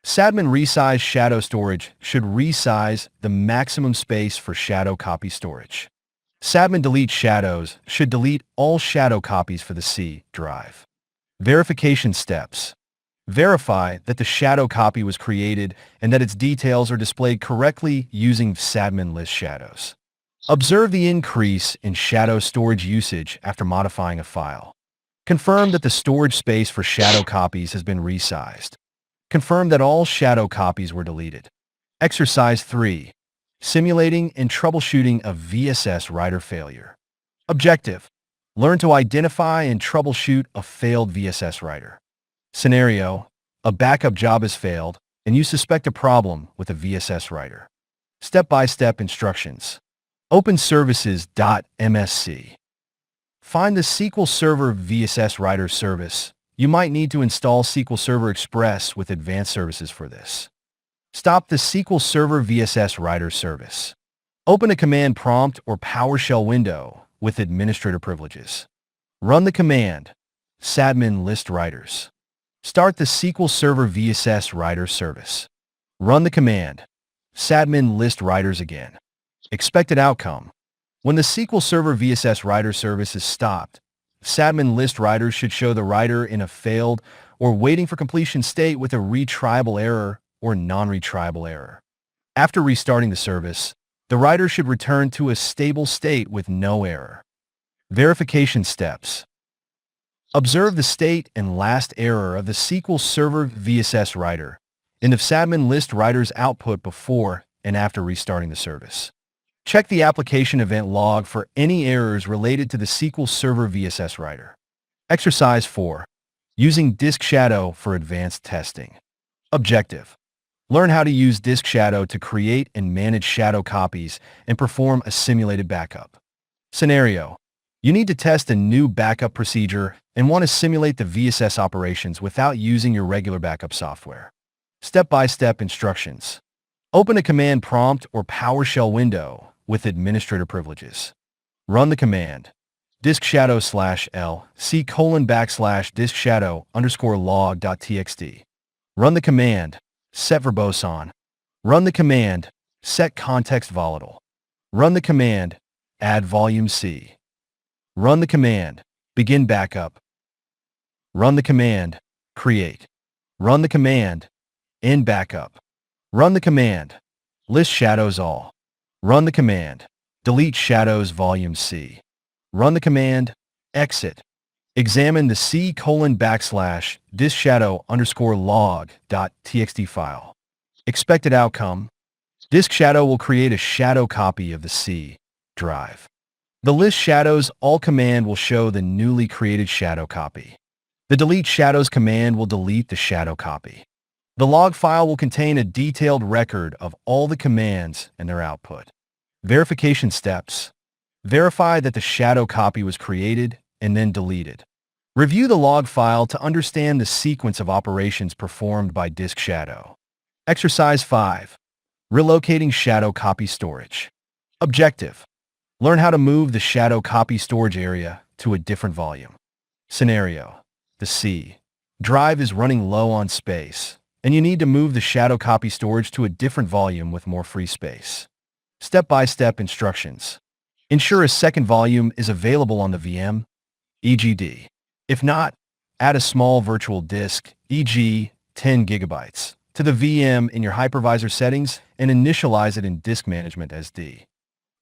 [SPEAKER 2] Sadmin resize shadow storage should resize the maximum space for shadow copy storage. Sadmin delete shadows should delete all shadow copies for the C drive. Verification steps. Verify that the shadow copy was created and that its details are displayed correctly using Sadmin list shadows. Observe the increase in shadow storage usage after modifying a file. Confirm that the storage space for shadow copies has been resized. Confirm that all shadow copies were deleted. Exercise 3. Simulating and troubleshooting a VSS writer failure. Objective. Learn to identify and troubleshoot a failed VSS writer. Scenario. A backup job has failed, and you suspect a problem with a VSS writer. Step-by-step instructions. Open services.msc. Find the SQL Server VSS writer service. You might need to install SQL Server Express with advanced services for this. Stop the SQL Server VSS writer service. Open a command prompt or PowerShell window with administrator privileges. Run the command sadmin list writers. Start the SQL Server VSS writer service. Run the command sadmin list writers again. Expected outcome. When the SQL Server VSS writer service is stopped, sadmin list writers should show the writer in a failed or waiting for completion state with a retriable error or non-retriable error. After restarting the service, the writer should return to a stable state with no error. Verification steps. Observe the state and last error of the SQL Server VSS writer and of sadmin list writer's output before and after restarting the service. Check the application event log for any errors related to the SQL Server VSS writer. Exercise 4. Using Disk Shadow for advanced testing. Objective. Learn how to use Disk Shadow to create and manage shadow copies and perform a simulated backup. Scenario. You need to test a new backup procedure and want to simulate the VSS operations without using your regular backup software. Step-by-step instructions. Open a command prompt or PowerShell window with administrator privileges. Run the command diskshadow/l c:\diskshadow_log.txt. Run the command set verbose on. Run the command set context volatile. Run the command add volume C. Run the command begin backup. Run the command create. Run the command end backup. Run the command list shadows all. Run the command delete shadows volume C. Run the command exit. Examine the c:\diskshadow_log.txt file. Expected outcome. Disk Shadow will create a shadow copy of the C drive. The list shadows all command will show the newly created shadow copy. The delete shadows command will delete the shadow copy. The log file will contain a detailed record of all the commands and their output. Verification steps. Verify that the shadow copy was created and then deleted. Review the log file to understand the sequence of operations performed by Disk Shadow. Exercise 5. Relocating shadow copy storage. Objective. Learn how to move the shadow copy storage area to a different volume. Scenario. The C drive is running low on space, and you need to move the shadow copy storage to a different volume with more free space. Step-by-step instructions. Ensure a second volume is available on the VM, e.g. If not, add a small virtual disk, e.g. 10 GB, to the VM in your hypervisor settings and initialize it in disk management as D.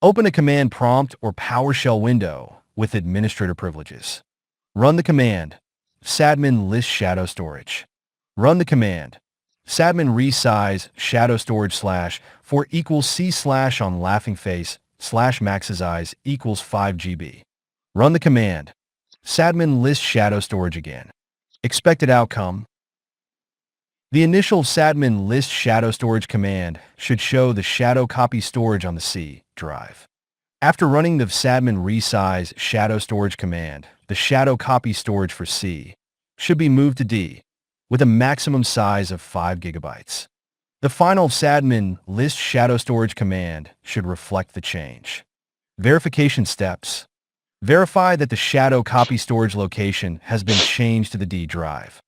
[SPEAKER 2] Open a command prompt or PowerShell window with administrator privileges. Run the command sadmin list shadow storage. Run the command sadmin resize shadow storage /4 equals c/ on laughing face /maxsize equals 5 GB. Run the command sadmin list shadow storage again. Expected outcome. The initial sadmin list shadow storage command should show the shadow copy storage on the C drive. After running the sadmin resize shadow storage command, the shadow copy storage for C should be moved to D with a maximum size of 5 GB. The final sadmin list shadow storage command should reflect the change. Verification steps. Verify that the shadow copy storage location has been changed to the D drive.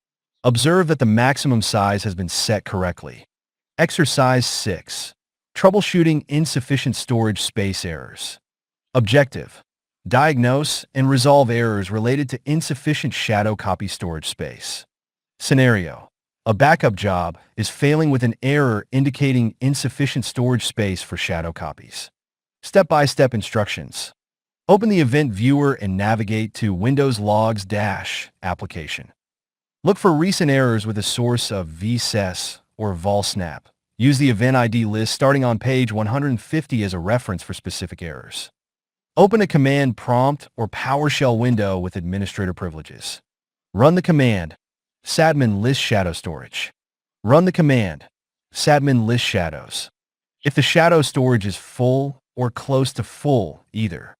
[SPEAKER 2] Observe that the maximum size has been set correctly. Exercise 6. Troubleshooting insufficient storage space errors. Objective. Diagnose and resolve errors related to insufficient shadow copy storage space. Scenario. A backup job is failing with an error indicating insufficient storage space for shadow copies. Step-by-step instructions. Open the event viewer and navigate to Windows Logs application. Look for recent errors with a source of VSS or volsnap. Use the event ID list starting on page 150 as a reference for specific errors. Open a command prompt or PowerShell window with administrator privileges. Run the command sadmin list shadow storage. Run the command sadmin list shadows. If the shadow storage is full or close to full, either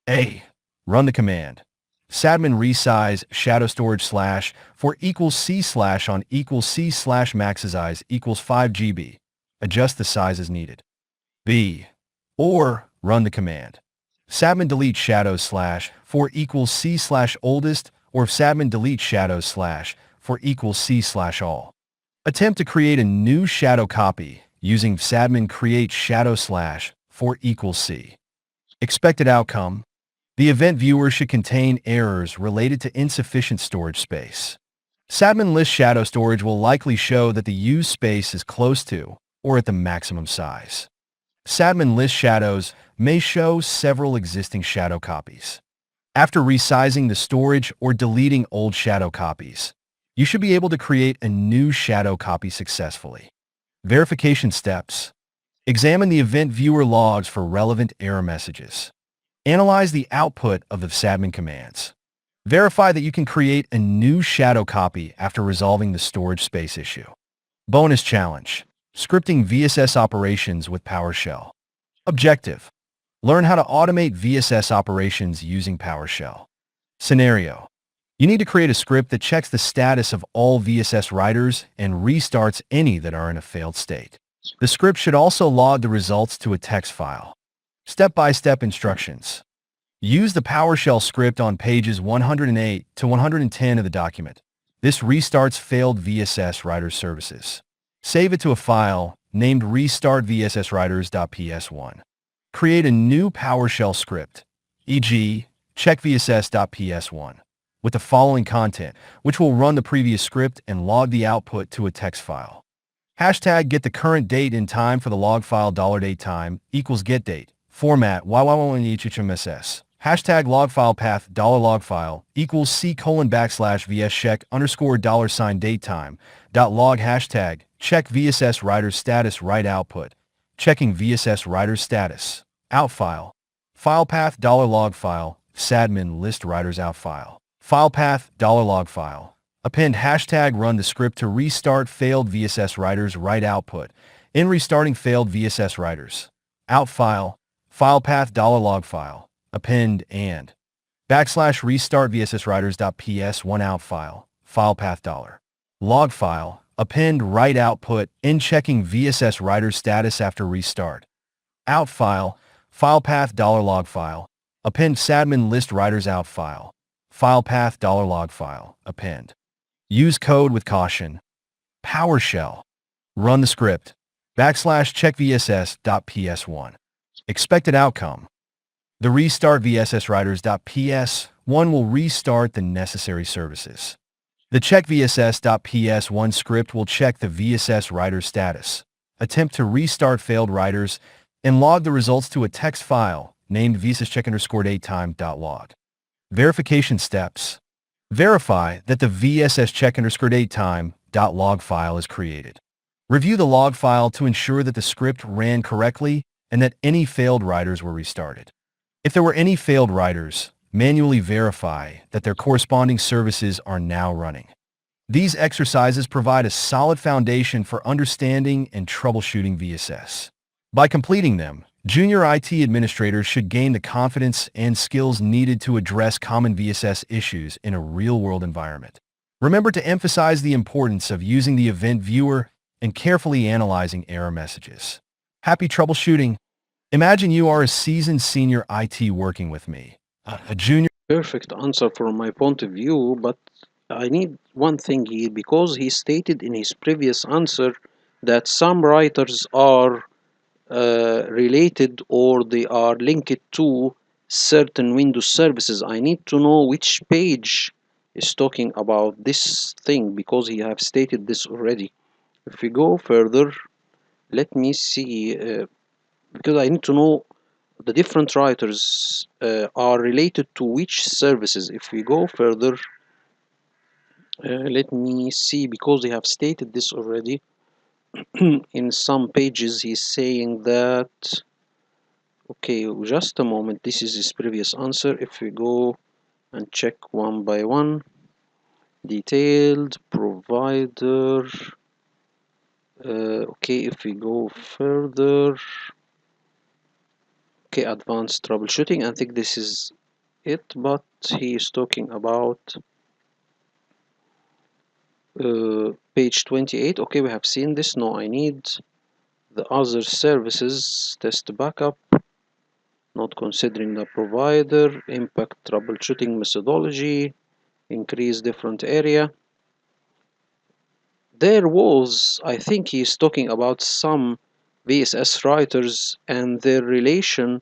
[SPEAKER 2] A. Run the command sadmin resize shadow storage slash for equals C slash on equals C slash maxize equals 5 GB. Adjust the size as needed. B. Or run the command sadmin delete shadows slash for equals C slash oldest or sadmin delete shadows slash for equals C slash all. Attempt to create a new shadow copy using sadmin create shadow slash for equals C. Expected outcome. The event viewer should contain errors related to insufficient storage space. Sadmin list shadow storage will likely show that the used space is close to or at the maximum size. Sadmin list shadows may show several existing shadow copies. After resizing the storage or deleting old shadow copies, you should be able to create a new shadow copy successfully. Verification steps. Examine the event viewer logs for relevant error messages. Analyze the output of the sadmin commands. Verify that you can create a new shadow copy after resolving the storage space issue. Bonus challenge. Scripting VSS operations with PowerShell. Objective. Learn how to automate VSS operations using PowerShell. Scenario. You need to create a script that checks the status of all VSS writers and restarts any that are in a failed state. The script should also log the results to a text file. Step-by-step instructions. Use the PowerShell script on pages 108 to 110 of the document. This restarts failed VSS writer services. Save it to a file named restartvsswriters.ps1. Create a new PowerShell script, e.g., checkvss.ps1, with the following content, which will run the previous script and log the output to a text file. Hashtag get the current date in time for the log file $datetime equals getDate. Format YY1HMSS. Hashtag log file path $log file equals C:\vs check $$datetime .log hashtag check VSS writer status write output. Checking VSS writer status. Out file. File path $log file sadmin list writers out file. File path $log file. Append hashtag run the script to restart failed VSS writers write output. In restarting failed VSS writers. Out file. File path $log file. Append and \restart vsswriters.ps1 out file. File path $log file. Append write output in checking VSS writer status after restart. Out file. File path $log file. Append sadmin list writers out file. File path $log file. Append. Use code with caution. PowerShell. Run the script. \checkvss.ps1. Expected outcome. The restart vsswriters.ps1 will restart the necessary services. The checkvss.ps1 script will check the VSS writer status, attempt to restart failed writers, and log the results to a text file named vsscheck_datetime.log. Verification steps. Verify that the vsscheck_datetime.log file is created. Review the log file to ensure that the script ran correctly and that any failed writers were restarted. If there were any failed writers, manually verify that their corresponding services are now running. These exercises provide a solid foundation for understanding and troubleshooting VSS. By completing them, junior IT administrators should gain the confidence and skills needed to address common VSS issues in a real-world environment. Remember to emphasize the importance of using the event viewer and carefully analyzing error messages. Happy troubleshooting! Imagine you are a seasoned senior IT working with me, a junior.
[SPEAKER 1] Perfect answer from my point of view, but I need one thing here because he stated in his previous answer that some writers are related or they are linked to certain Windows services. I need to know which page is talking about this thing because he have stated this already. If we go further, let me see because I need to know the different writers are related to which services. If we go further, let me see, because they have stated this already. In some pages he's saying that, okay, just a moment, this is his previous answer. If we go and check one by one, detailed provider, okay, if we go further, okay, advanced troubleshooting, I think this is it, but he is talking about page 28. Okay, we have seen this. No, I need the other services. Test backup, not considering the provider, impact troubleshooting methodology, increase different area. There was, I think he's talking about some VSS writers and their relation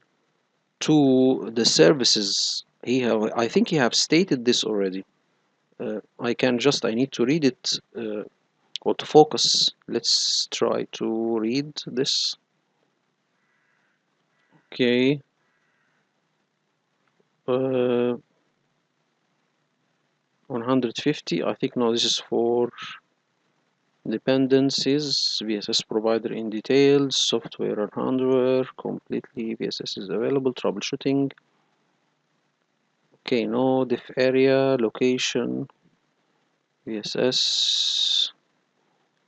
[SPEAKER 1] to the services. I think he have stated this already. I need to read it, or to focus. Let's try to read this. Okay. 150. I think no, this is for dependencies. VSS provider in details, software and hardware, completely VSS is available, troubleshooting. Okay, no, diff area, location, VSS,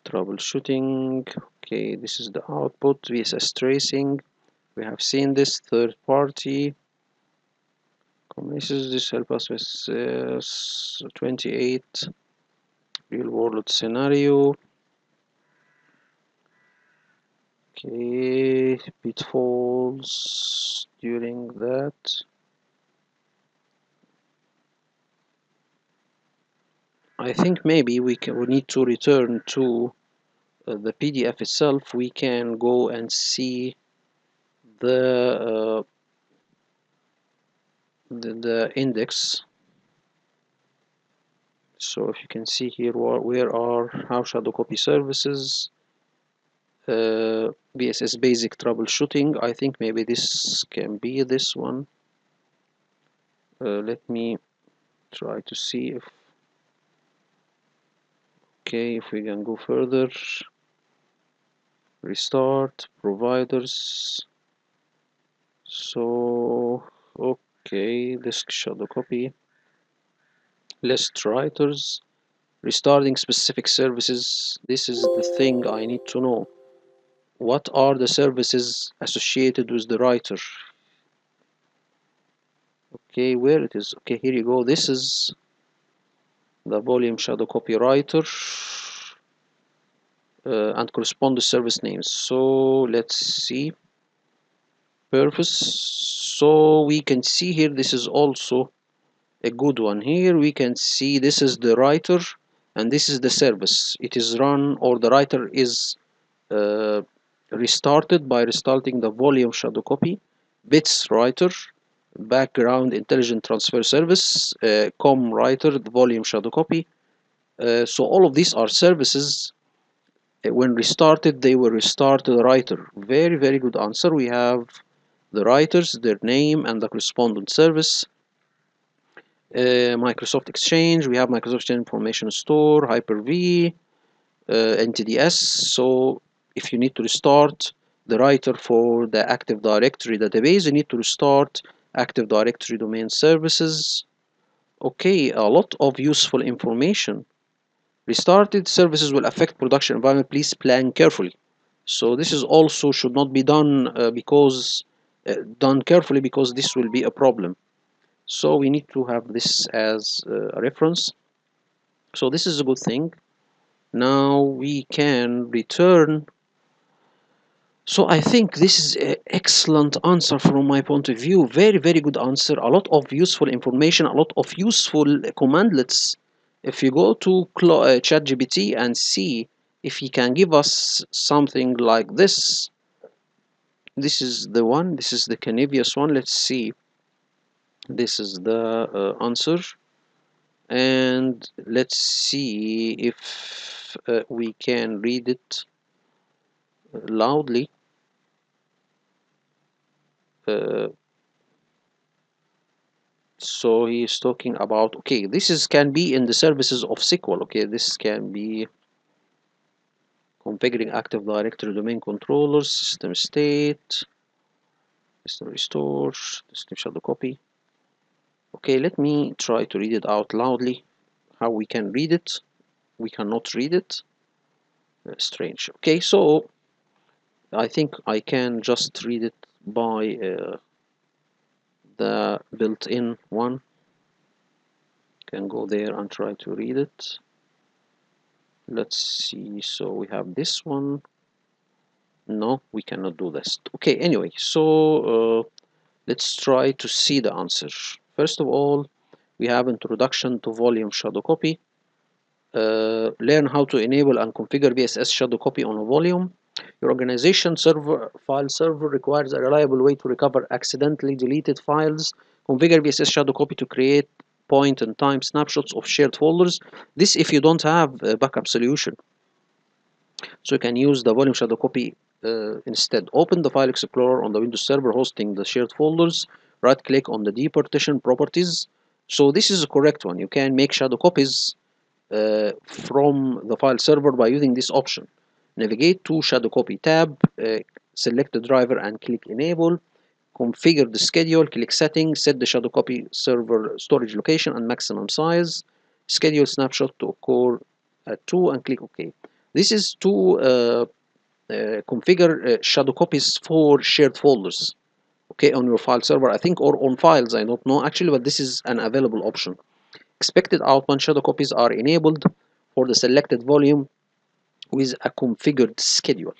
[SPEAKER 1] troubleshooting. Okay, this is the output, VSS tracing. We have seen this third party. This help us with 28 real world scenario. Okay, pitfalls during that. I think maybe we need to return to the PDF itself. We can go and see the index. So if you can see here, where are how shadow copy services, VSS basic troubleshooting. I think maybe this can be this one. Let me try to see if, okay, if we can go further. Restart providers. So okay, disk shadow copy, list writers, restarting specific services. This is the thing I need to know. What are the services associated with the writer? Okay, where it is? Okay, here you go. This is the volume shadow copy writer and corresponding service names. So let's see. Purpose. So we can see here, this is also a good one. Here we can see this is the writer and this is the service. It is run, or the writer is restarted by restarting the volume shadow copy, bits writer, background intelligent transfer service, com writer, the volume shadow copy. So all of these are services. When restarted, they will restart the writer. Very, very good answer. We have the writers, their name, and the correspondent service. Microsoft Exchange, we have Microsoft Exchange Information Store, Hyper-V, NTDS. So if you need to restart the writer for the Active Directory database, you need to restart Active Directory domain services. Okay, a lot of useful information. Restarted services will affect production environment. Please plan carefully. So this is also should not be done done carefully, because this will be a problem. So we need to have this as a reference. So this is a good thing. Now we can return. So I think this is an excellent answer from my point of view. Very, very good answer. A lot of useful information, a lot of useful commandlets. If you go to ChatGPT and see if he can give us something like this. This is the one. This is the Canavius one. Let's see. This is the answer. And let's see if we can read it loudly. so he is talking about, okay, this is can be in the services of SQL. Okay, this can be configuring Active Directory domain controllers, system state, system restore, system shadow copy. Okay, let me try to read it out loudly. How we can read it? We cannot read it. Strange. Okay, so I think I can just read it by the built-in one. Can go there and try to read it. Let's see. So we have this one. No, we cannot do this. Okay, anyway, so let's try to see the answer. First of all, we have introduction to volume shadow copy. Learn how to enable and configure VSS shadow copy on a volume. Your organization file server requires a reliable way to recover accidentally deleted files. Configure VSS shadow copy to create point and time snapshots of shared folders. This if you don't have a backup solution. So you can use the volume shadow copy instead. Open the file explorer on the Windows server hosting the shared folders. Right click on the departition properties. So this is the correct one. You can make shadow copies from the file server by using this option. Navigate to shadow copy tab, select the driver and click enable. Configure the schedule, click settings, set the shadow copy server storage location and maximum size. Schedule snapshot to occur at 2 and click OK. This is to configure shadow copies for shared folders, okay, on your file server, I think, or on files, I don't know actually, but this is an available option. Expected outbound shadow copies are enabled for the selected volume with a configured schedule.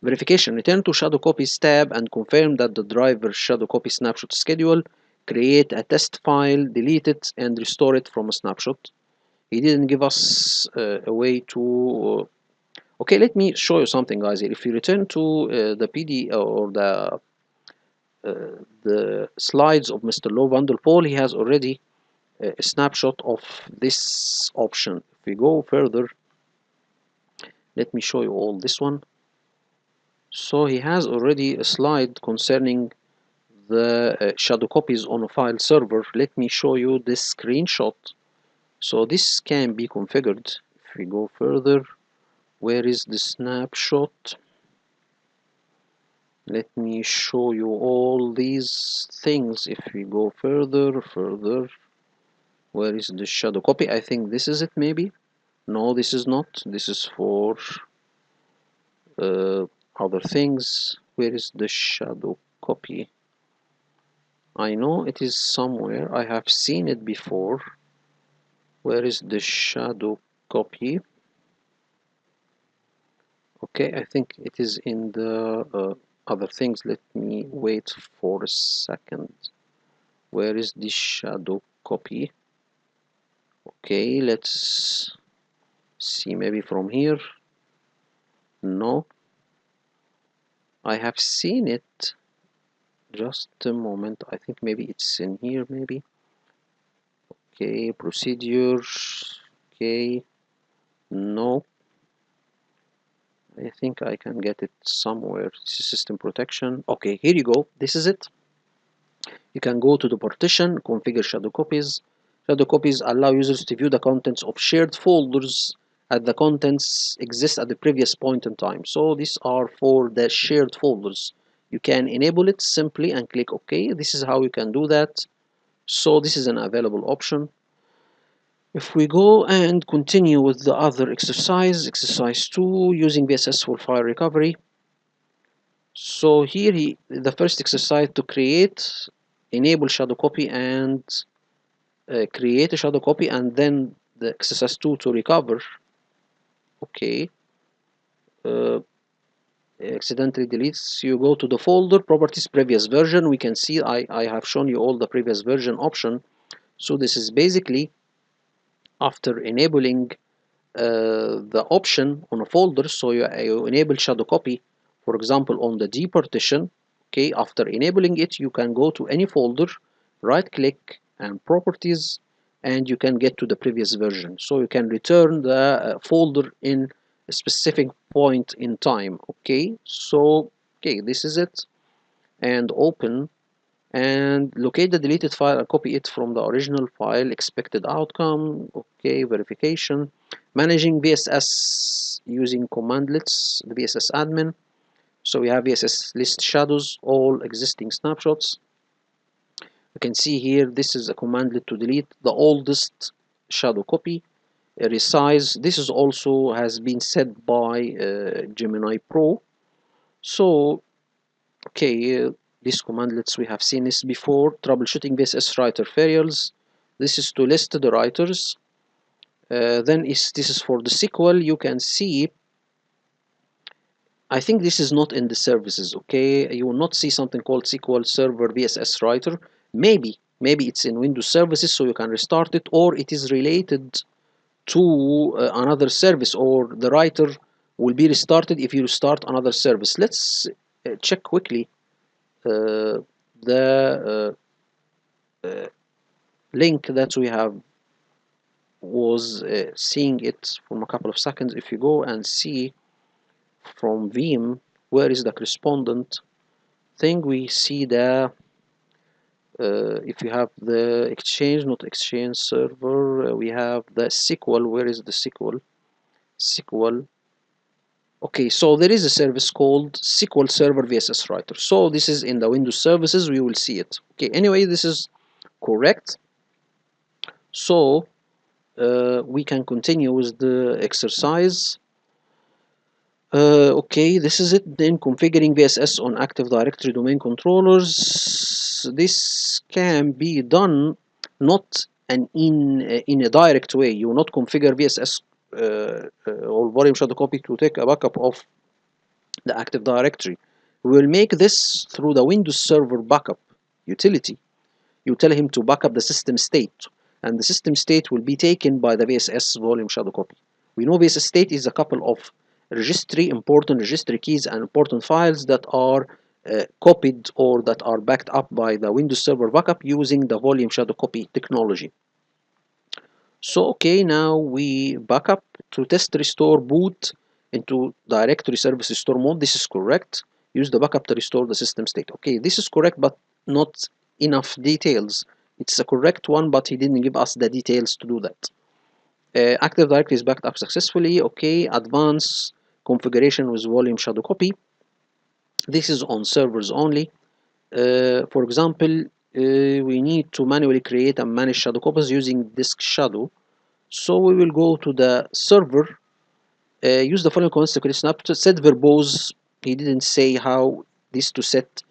[SPEAKER 1] Verification. Return to shadow copies tab and confirm that the driver shadow copy snapshot schedule. Create a test file, delete it, and restore it from a snapshot. He didn't give us a way to okay, let me show you something, guys. If you return to the PD or the slides of Mr. Low Vanderpool, he has already a snapshot of this option. If we go further, let me show you all this one. So he has already a slide concerning the shadow copies on a file server. Let me show you this screenshot. So this can be configured. If we go further, where is the snapshot? Let me show you all these things. If we go further, where is the shadow copy? I think this is it, maybe. No, this is not. This is for other things. Where is the shadow copy? I know it is somewhere. I have seen it before. Where is the shadow copy? Okay, I think it is in the other things. Let me wait for a second. Where is the shadow copy? Okay, let's see, maybe from here. No, I have seen it. Just a moment. I think maybe it's in here, maybe. Okay, procedures. Okay, no. I think I can get it somewhere. This is system protection. Okay, here you go. This is it. You can go to the partition, configure shadow copies. Shadow copies allow users to view the contents of shared folders as the contents exist at the previous point in time. So these are for the shared folders. You can enable it simply and click OK. This is how you can do that. So this is an available option. If we go and continue with the other exercise 2, using VSS for file recovery. So here the first exercise to create, enable shadow copy and create a shadow copy, and then the exercise 2 to recover. Okay. Accidentally deletes. You go to the folder, properties, previous version. We can see I have shown you all the previous version option. So this is basically after enabling the option on a folder. So you enable shadow copy, for example, on the D partition. Okay, after enabling it, you can go to any folder, right click and properties, and you can get to the previous version. So you can return the folder in a specific point in time. Okay, so okay, this is it, and open and locate the deleted file and copy it from the original file. Expected outcome, okay, verification, managing VSS using commandlets, the VSS admin. So we have VSS list shadows, all existing snapshots. You can see here, this is a commandlet to delete the oldest shadow copy. Resize, this is also has been set by Gemini Pro. So, okay, these commandlets we have seen this before. Troubleshooting VSS writer failures. This is to list the writers. Then this is for the SQL. You can see, I think this is not in the services, okay? You will not see something called SQL Server VSS Writer. Maybe it's in Windows services, so you can restart it, or it is related to another service, or the writer will be restarted if you start another service. Let's check quickly the link that we have was seeing it from a couple of seconds. If you go and see from Veeam, where is the correspondent thing, we see the if you have the exchange, not exchange server, we have the SQL. Where is the SQL? Okay, so there is a service called SQL Server VSS Writer. So this is in the Windows services, we will see it. Okay, anyway, this is correct. So we can continue with the exercise. Okay, this is it. Then configuring VSS on Active Directory domain controllers. This can be done not in a direct way. You will not configure VSS or volume shadow copy to take a backup of the Active Directory. We will make this through the Windows Server backup utility. You tell him to back up the system state, and the system state will be taken by the VSS volume shadow copy. We know VSS state is a couple of important registry keys and important files that are copied or that are backed up by the Windows Server backup using the volume shadow copy technology. So okay, now we back up to test restore boot into directory service restore mode. This is correct. Use the backup to restore the system state. Okay, this is correct, but not enough details. It's a correct one, but he didn't give us the details to do that. Active Directory is backed up successfully. Okay, advanced configuration with volume shadow copy. This is on servers only. For example, we need to manually create and manage shadow copies using disk shadow. So we will go to the server, use the following commands to create snapshot, set verbose. He didn't say how this to set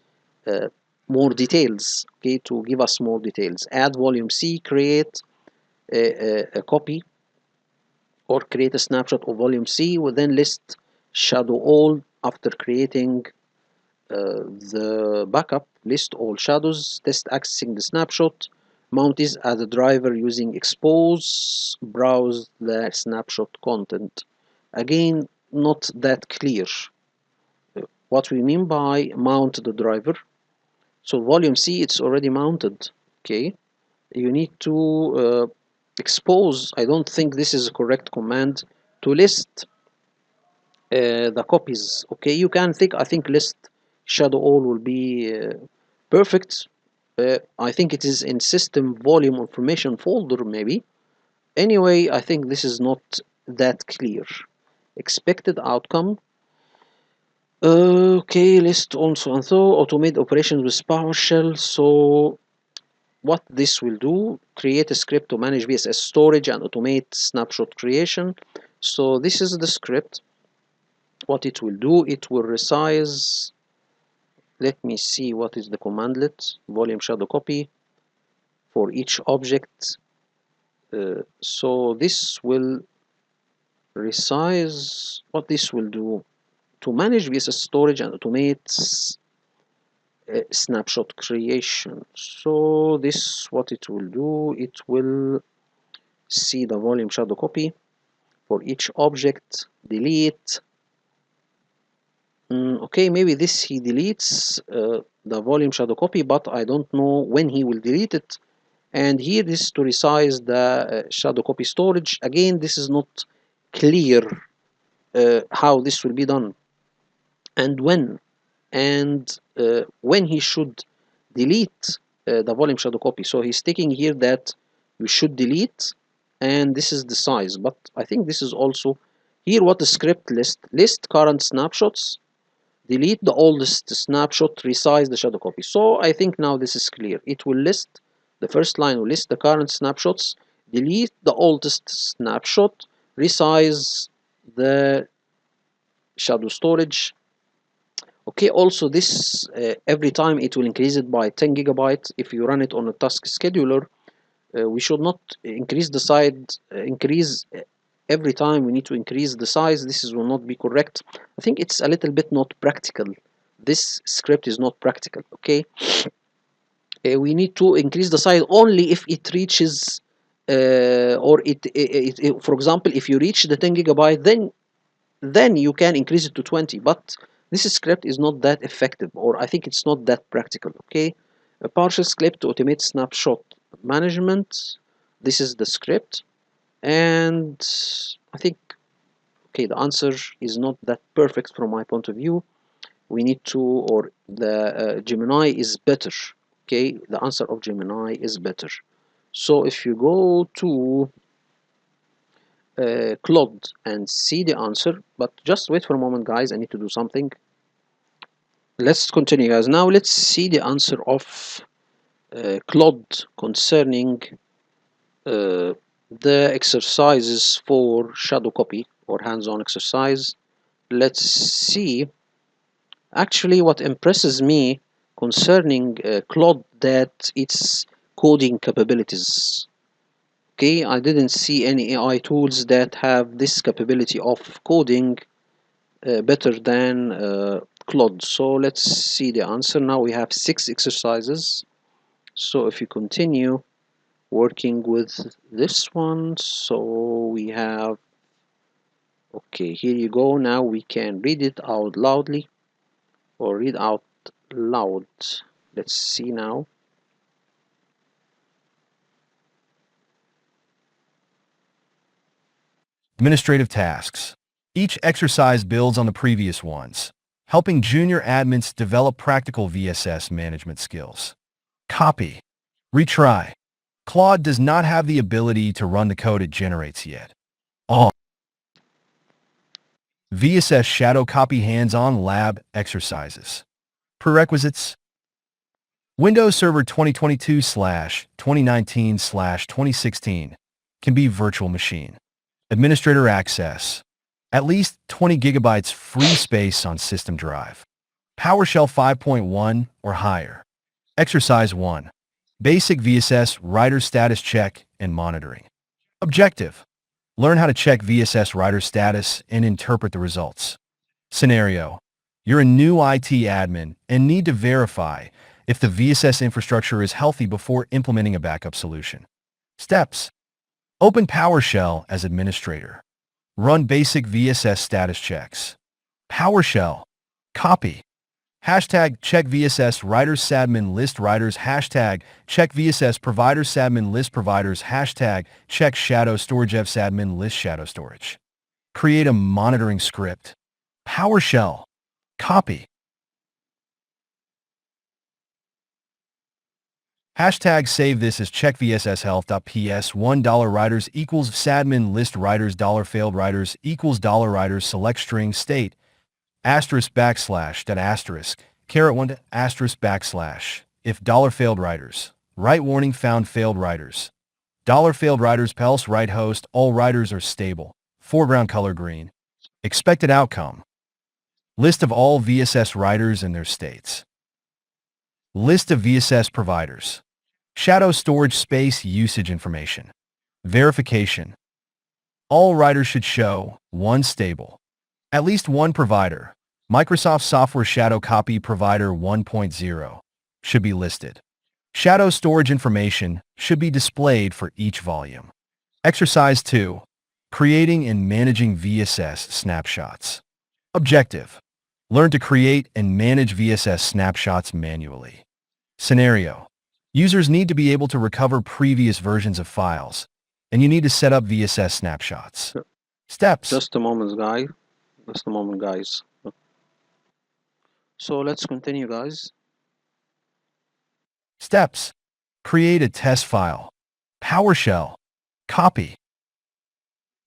[SPEAKER 1] more details, okay, to give us more details. Add volume C, create a copy or create a snapshot of volume C, will then list shadow all. After creating the backup, list all shadows, test accessing the snapshot, mount is as a driver using expose, browse the snapshot content. Again, not that clear what we mean by mount the driver. So volume C, it's already mounted, okay. You need to expose. I don't think this is a correct command to list the copies. Okay, you can think, I think list shadow all will be perfect. I think it is in system volume information folder maybe. Anyway, I think this is not that clear. Expected outcome. Okay, list also and so automate operations with PowerShell. So what this will do, create a script to manage VSS storage and automate snapshot creation. So this is the script. What it will do, it will resize. Let me see what is the commandlet. Volume shadow copy for each object. So this will resize. What this will do, to manage VSS storage and automate snapshot creation. So this, what it will do, it will see the volume shadow copy for each object, delete. Okay, maybe this he deletes the volume shadow copy, but I don't know when he will delete it. And here this is to resize the shadow copy storage. Again, this is not clear how this will be done and when he should delete the volume shadow copy. So he's taking here that you should delete, and this is the size. But I think this is also here what the script list current snapshots, delete the oldest snapshot, resize the shadow copy. So I think now this is clear. It will list, the first line will list the current snapshots, delete the oldest snapshot, resize the shadow storage. Okay, also this every time it will increase it by 10 gigabytes. If you run it on a task scheduler, we should not increase the size, increase every time we need to increase the size. This will not be correct. I think it's a little bit not practical. This script is not practical. Okay, we need to increase the size only if it reaches or for example, if you reach the 10 gigabyte, then you can increase it to 20. But this script is not that effective, or I think it's not that practical. Okay, a partial script to automate snapshot management. This is the script, and I think, okay, the answer is not that perfect from my point of view. We need to, or the Gemini is better. Okay, the answer of Gemini is better. So if you go to Claude and see the answer, but just wait for a moment, guys. I need to do something. Let's continue, guys. Now let's see the answer of Claude concerning the exercises for shadow copy or hands-on exercise. Let's see. Actually, what impresses me concerning Claude, that its coding capabilities. Okay, I didn't see any AI tools that have this capability of coding better than Claude. So let's see the answer. Now we have 6 exercises. So if you continue working with this one, so we have, okay, here you go. Now we can read it out loudly, or read out loud. Let's see now.
[SPEAKER 2] Administrative tasks. Each exercise builds on the previous ones, helping junior admins develop practical VSS management skills. Copy. Retry. Claude does not have the ability to run the code it generates yet. All VSS Shadow Copy Hands-on Lab Exercises. Prerequisites. Windows Server 2022/2019/2016 can be virtual machine. Administrator access. At least 20 gigabytes free space on system drive. PowerShell 5.1 or higher. Exercise 1. Basic VSS writer status check and monitoring. Objective. Learn how to check VSS writer status and interpret the results. Scenario. You're a new IT admin and need to verify if the VSS infrastructure is healthy before implementing a backup solution. Steps. Open PowerShell as administrator. Run basic VSS status checks. PowerShell. Copy. Hashtag check VSS writers sadmin list writers. Hashtag check VSS providers sadmin list providers. Hashtag check shadow storage fsadmin list shadow storage. Create a monitoring script. PowerShell. Copy. Hashtag save this as check VSS health.ps $1 writers equals sadmin list writers $failed writers equals $writers select string state asterisk backslash that asterisk caret 1 asterisk backslash if $failed writers write warning found failed writers $failed writers else write host all writers are stable foreground color green expected outcome list of all VSS writers and their states list of VSS providers shadow storage space usage information verification all writers should show 1 stable at least 1 provider. Microsoft Software Shadow Copy Provider 1.0 should be listed. Shadow storage information should be displayed for each volume. Exercise 2. Creating and managing VSS snapshots. Objective. Learn to create and manage VSS snapshots manually. Scenario. Users need to be able to recover previous versions of files, and you need to set up VSS snapshots. Steps.
[SPEAKER 1] Just a moment, guys. Just a moment, guys. So let's continue, guys.
[SPEAKER 2] Steps. Create a test file. PowerShell. Copy.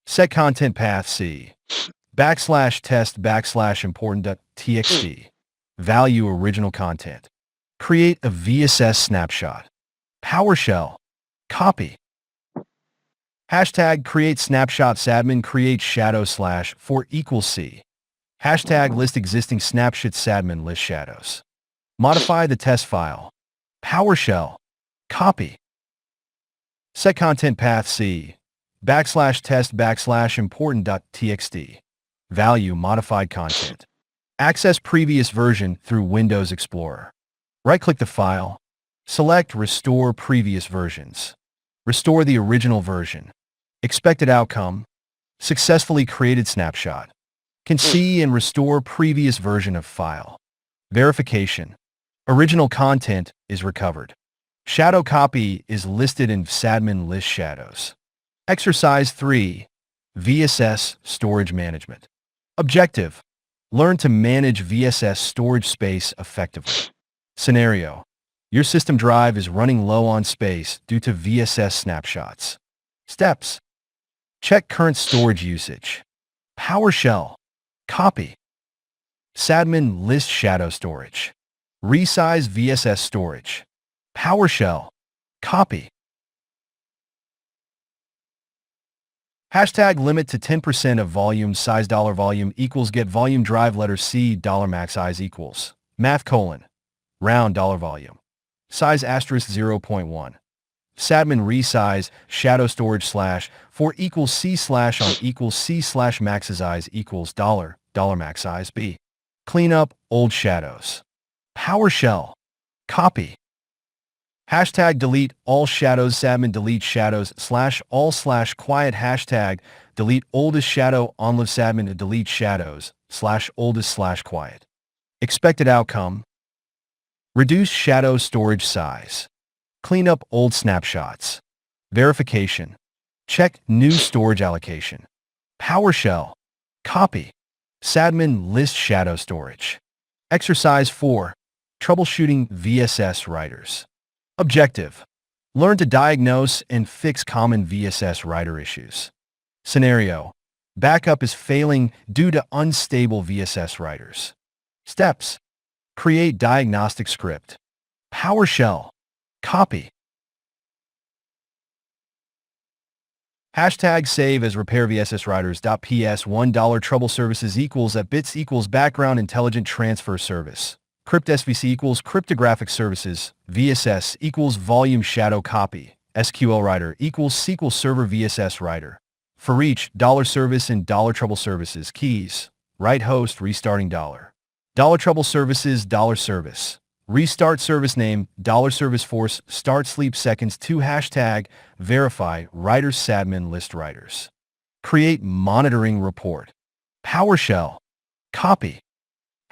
[SPEAKER 2] Set content path C. /test /important.txt. Value original content. Create a VSS snapshot. PowerShell. Copy. Hashtag create snapshot sadmin create shadow / for equals C. Hashtag list existing snapshot sadmin list shadows. Modify the test file. PowerShell. Copy. Set content path C. /test /important.txt. Value modified content. Access previous version through Windows Explorer. Right-click the file. Select Restore Previous Versions. Restore the original version. Expected outcome. Successfully created snapshot. Can see and restore previous version of file. Verification. Original content is recovered. Shadow copy is listed in sadmin list shadows. Exercise 3. VSS Storage Management. Objective. Learn to manage VSS storage space effectively. Scenario. Your system drive is running low on space due to VSS snapshots. Steps. Check current storage usage. PowerShell. Copy. Sadmin list shadow storage. Resize VSS storage. PowerShell. Copy. Hashtag limit to 10% of volume size $volume equals get volume drive letter C $max size equals math : round $volume size * 0.1. Sadmin resize shadow storage / for equals C / on equals C / max size equals $max size B. Clean up old shadows. PowerShell. Copy. Hashtag delete all shadows sadmin delete shadows / all / quiet hashtag delete oldest shadow onlive sadmin to delete shadows / oldest / quiet. Expected outcome. Reduce shadow storage size. Clean up old snapshots. Verification. Check new storage allocation. PowerShell. Copy. Sadmin list shadow storage. Exercise 4. Troubleshooting VSS writers. Objective. Learn to diagnose and fix common VSS writer issues. Scenario. Backup is failing due to unstable VSS writers. Steps. Create diagnostic script. PowerShell. Copy. Hashtag save as repair VSS writers.ps $1 trouble services equals at bits equals background intelligent transfer service. Crypt SVC equals cryptographic services. VSS equals volume shadow copy. SQL writer equals SQL server VSS writer. For each $service and $trouble services keys. Write host restarting $trouble services $service. Restart service name $service force start sleep seconds 2 hashtag verify writers sadmin list writers. Create monitoring report. PowerShell. Copy.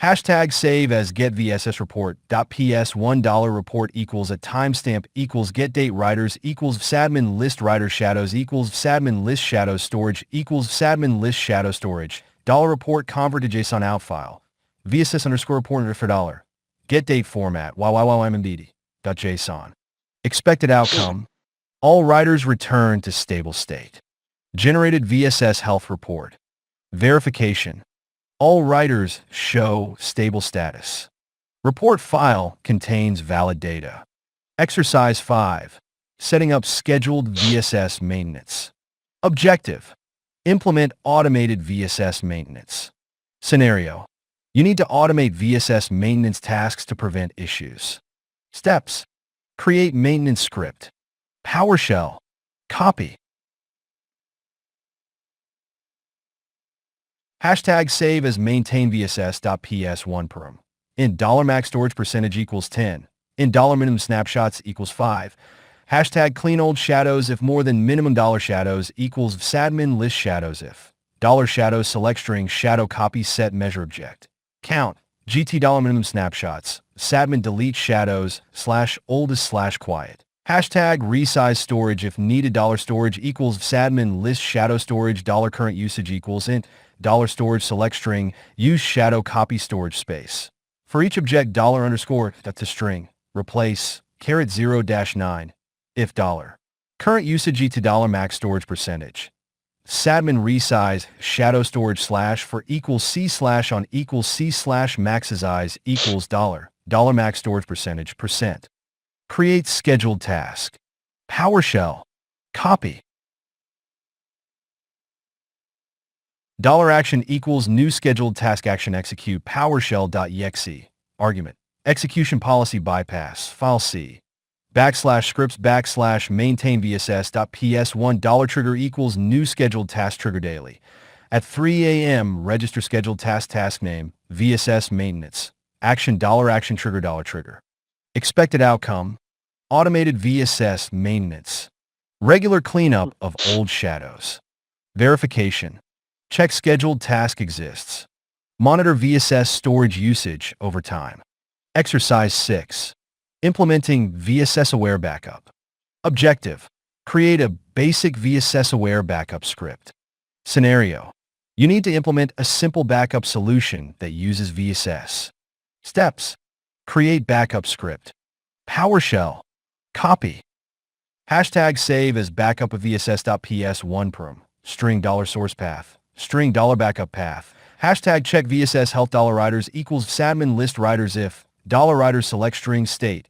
[SPEAKER 2] Hashtag save as get VSS report.ps $1 report equals a timestamp equals get date writers equals sadmin list writer shadows equals sadmin list shadow storage equals sadmin list shadow storage. $report convert to JSON out file. VSS _ report for $. Get date format YYYMMDD.json. Expected outcome. All writers return to stable state. Generated VSS health report. Verification. All writers show stable status. Report file contains valid data. Exercise 5. Setting up scheduled VSS maintenance. Objective. Implement automated VSS maintenance. Scenario. You need to automate VSS maintenance tasks to prevent issues. Steps. Create maintenance script. PowerShell. Copy. Hashtag save as maintain VSS.ps1 param. In $max storage percentage equals 10. In $minimum snapshots equals 5. Hashtag clean old shadows if more than minimum $shadows equals sadmin list shadows if $shadows select string shadow copy set measure object. Count. GT $minimum snapshots. Sadmin delete shadows / oldest / quiet. Hashtag resize storage if needed $storage equals sadmin list shadow storage $current usage equals int $storage select string use shadow copy storage space. For each object $_ to string replace caret 0-9, if dollar. Current usage to dollar max storage percentage. Sadmin resize shadow storage slash for equals C slash on equals C slash maxesize equals dollar max storage percentage %. Create scheduled task. PowerShell. Copy. Dollar action equals new scheduled task action execute PowerShell.exe. Argument. Execution policy bypass. File C. /scripts /maintain VSS.ps1 $trigger equals new scheduled task trigger daily. At 3 a.m. register scheduled task name VSS maintenance. Action $action trigger $trigger. Expected outcome. Automated VSS maintenance. Regular cleanup of old shadows. Verification. Check scheduled task exists. Monitor VSS storage usage over time. Exercise 6. Implementing VSS-aware backup. Objective. Create a basic VSS-aware backup script. Scenario. You need to implement a simple backup solution that uses VSS. Steps. Create backup script. PowerShell. Copy. Hashtag save as backup of VSS.ps1 perm. String $source path. String $backup path. Hashtag check VSS health $writers equals sadmin list writers if $writers select string state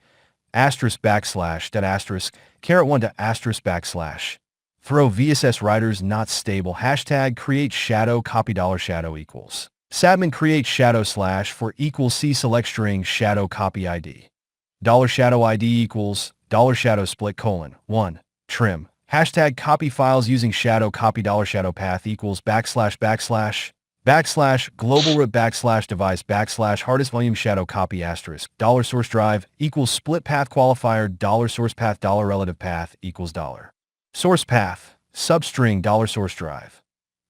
[SPEAKER 2] asterisk backslash that asterisk caret 1 to asterisk backslash. Throw VSS writers not stable. Hashtag create shadow copy $shadow equals. Sadmin create shadow slash for equals C select string shadow copy ID. $shadow ID equals $shadow split colon 1 trim. Hashtag copy files using shadow copy $shadow path equals backslash global root backslash device backslash hardest volume shadow copy asterisk $source drive equals split path qualifier $source path $relative path equals $source path substring $source drive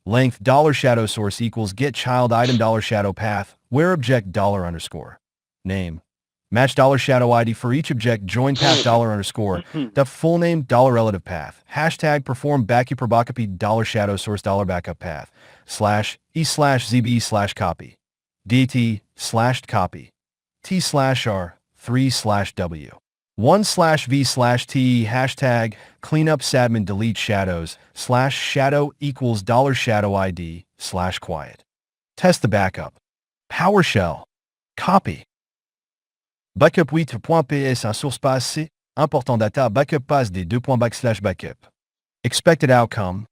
[SPEAKER 2] length $shadow source equals get child item $shadow path where object $_ name match $shadow ID for each object join path $_ the full name $relative path hashtag perform backup $shadow source $backup path slash e slash zb slash copy dt slash copy t slash r 3 slash w 1 slash v slash t hashtag cleanup sadmin delete shadows slash shadow equals $shadow ID slash quiet. Test the backup. PowerShell. Copy. Backup 8.ps en source passé. Important data backup pass des 2. /backup. Expected outcome.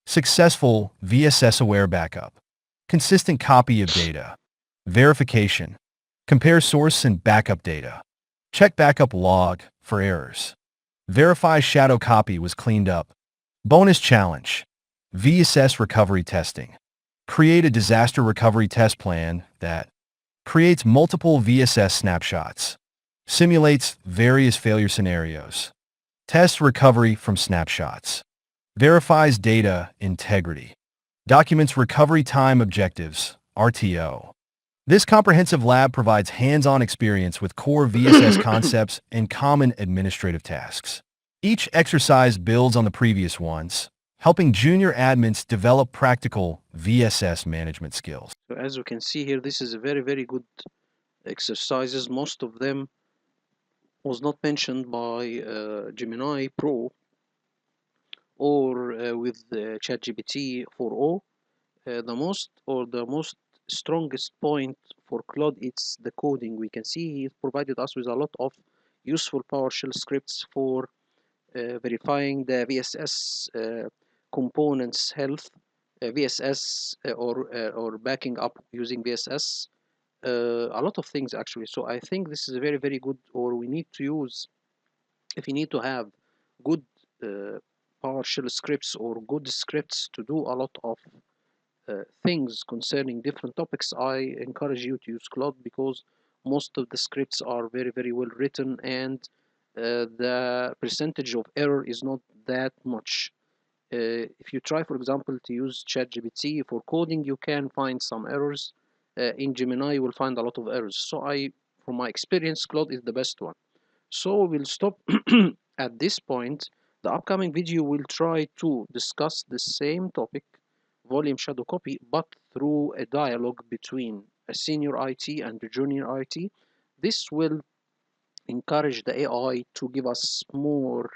[SPEAKER 2] Successful VSS-aware backup. Consistent copy of data. Verification. Compare source and backup data. Check backup log for errors. Verify shadow copy was cleaned up. Bonus challenge. VSS recovery testing. Create a disaster recovery test plan that creates multiple VSS snapshots. Simulates various failure scenarios. Tests recovery from snapshots. Verifies data integrity. Documents recovery time objectives, RTO. This comprehensive lab provides hands-on experience with core VSS concepts and common administrative tasks. Each exercise builds on the previous ones, helping junior admins develop practical VSS management skills.
[SPEAKER 1] So as you can see here, this is a very good exercises. Most of them was not mentioned by Gemini Pro or with ChatGPT 4o. The most strongest point for Claude, it's the coding. We can see he provided us with a lot of useful PowerShell scripts for verifying the VSS components health, VSS or backing up using VSS. A lot of things actually. So I think this is very good, or we need to use, if you need to have good PowerShell scripts or good scripts to do a lot of things concerning different topics, I encourage you to use Claude, because most of the scripts are very well written, and the percentage of error is not that much. If you try, for example, to use ChatGPT for coding, you can find some errors. In Gemini, you will find a lot of errors. So from my experience, Claude is the best one. So we'll stop at this point. The upcoming video will try to discuss the same topic, volume shadow copy, but through a dialogue between a senior IT and a junior IT. This will encourage the AI to give us more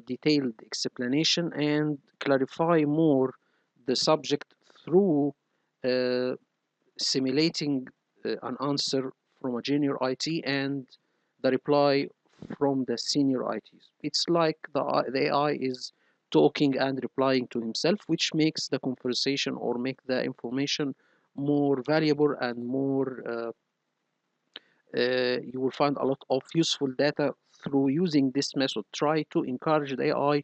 [SPEAKER 1] detailed explanation and clarify more the subject through uh, simulating an answer from a junior IT and the reply from the senior ITs. It's like the AI is talking and replying to himself, which makes the conversation or make the information more valuable and more you will find a lot of useful data through using this method. Try to encourage the AI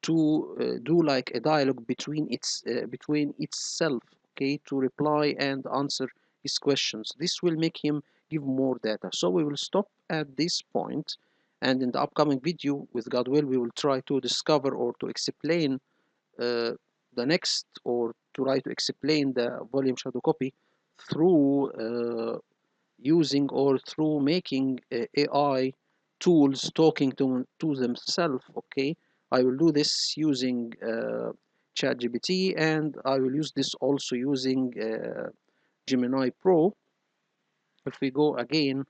[SPEAKER 1] to do like a dialogue between itself, okay, to reply and answer his questions. This will make him give more data. So we will stop at this point, and in the upcoming video, with God will, we will try to discover or to explain the next, or to try to explain the volume shadow copy through using or through making AI tools talking to themselves. Okay, I will do this using ChatGPT, and I will use this also using Gemini Pro. If we go again,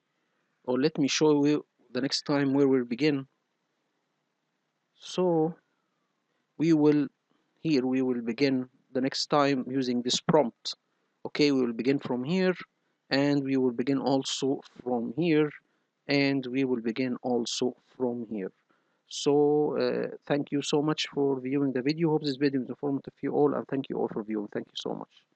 [SPEAKER 1] or let me show you the next time where we'll begin. So we will here we will begin the next time using this prompt. Okay, we will begin from here, and we will begin also from here, and we will begin also from here. So thank you so much for viewing the video. Hope this video is informative for you all, and thank you all for viewing. Thank you so much.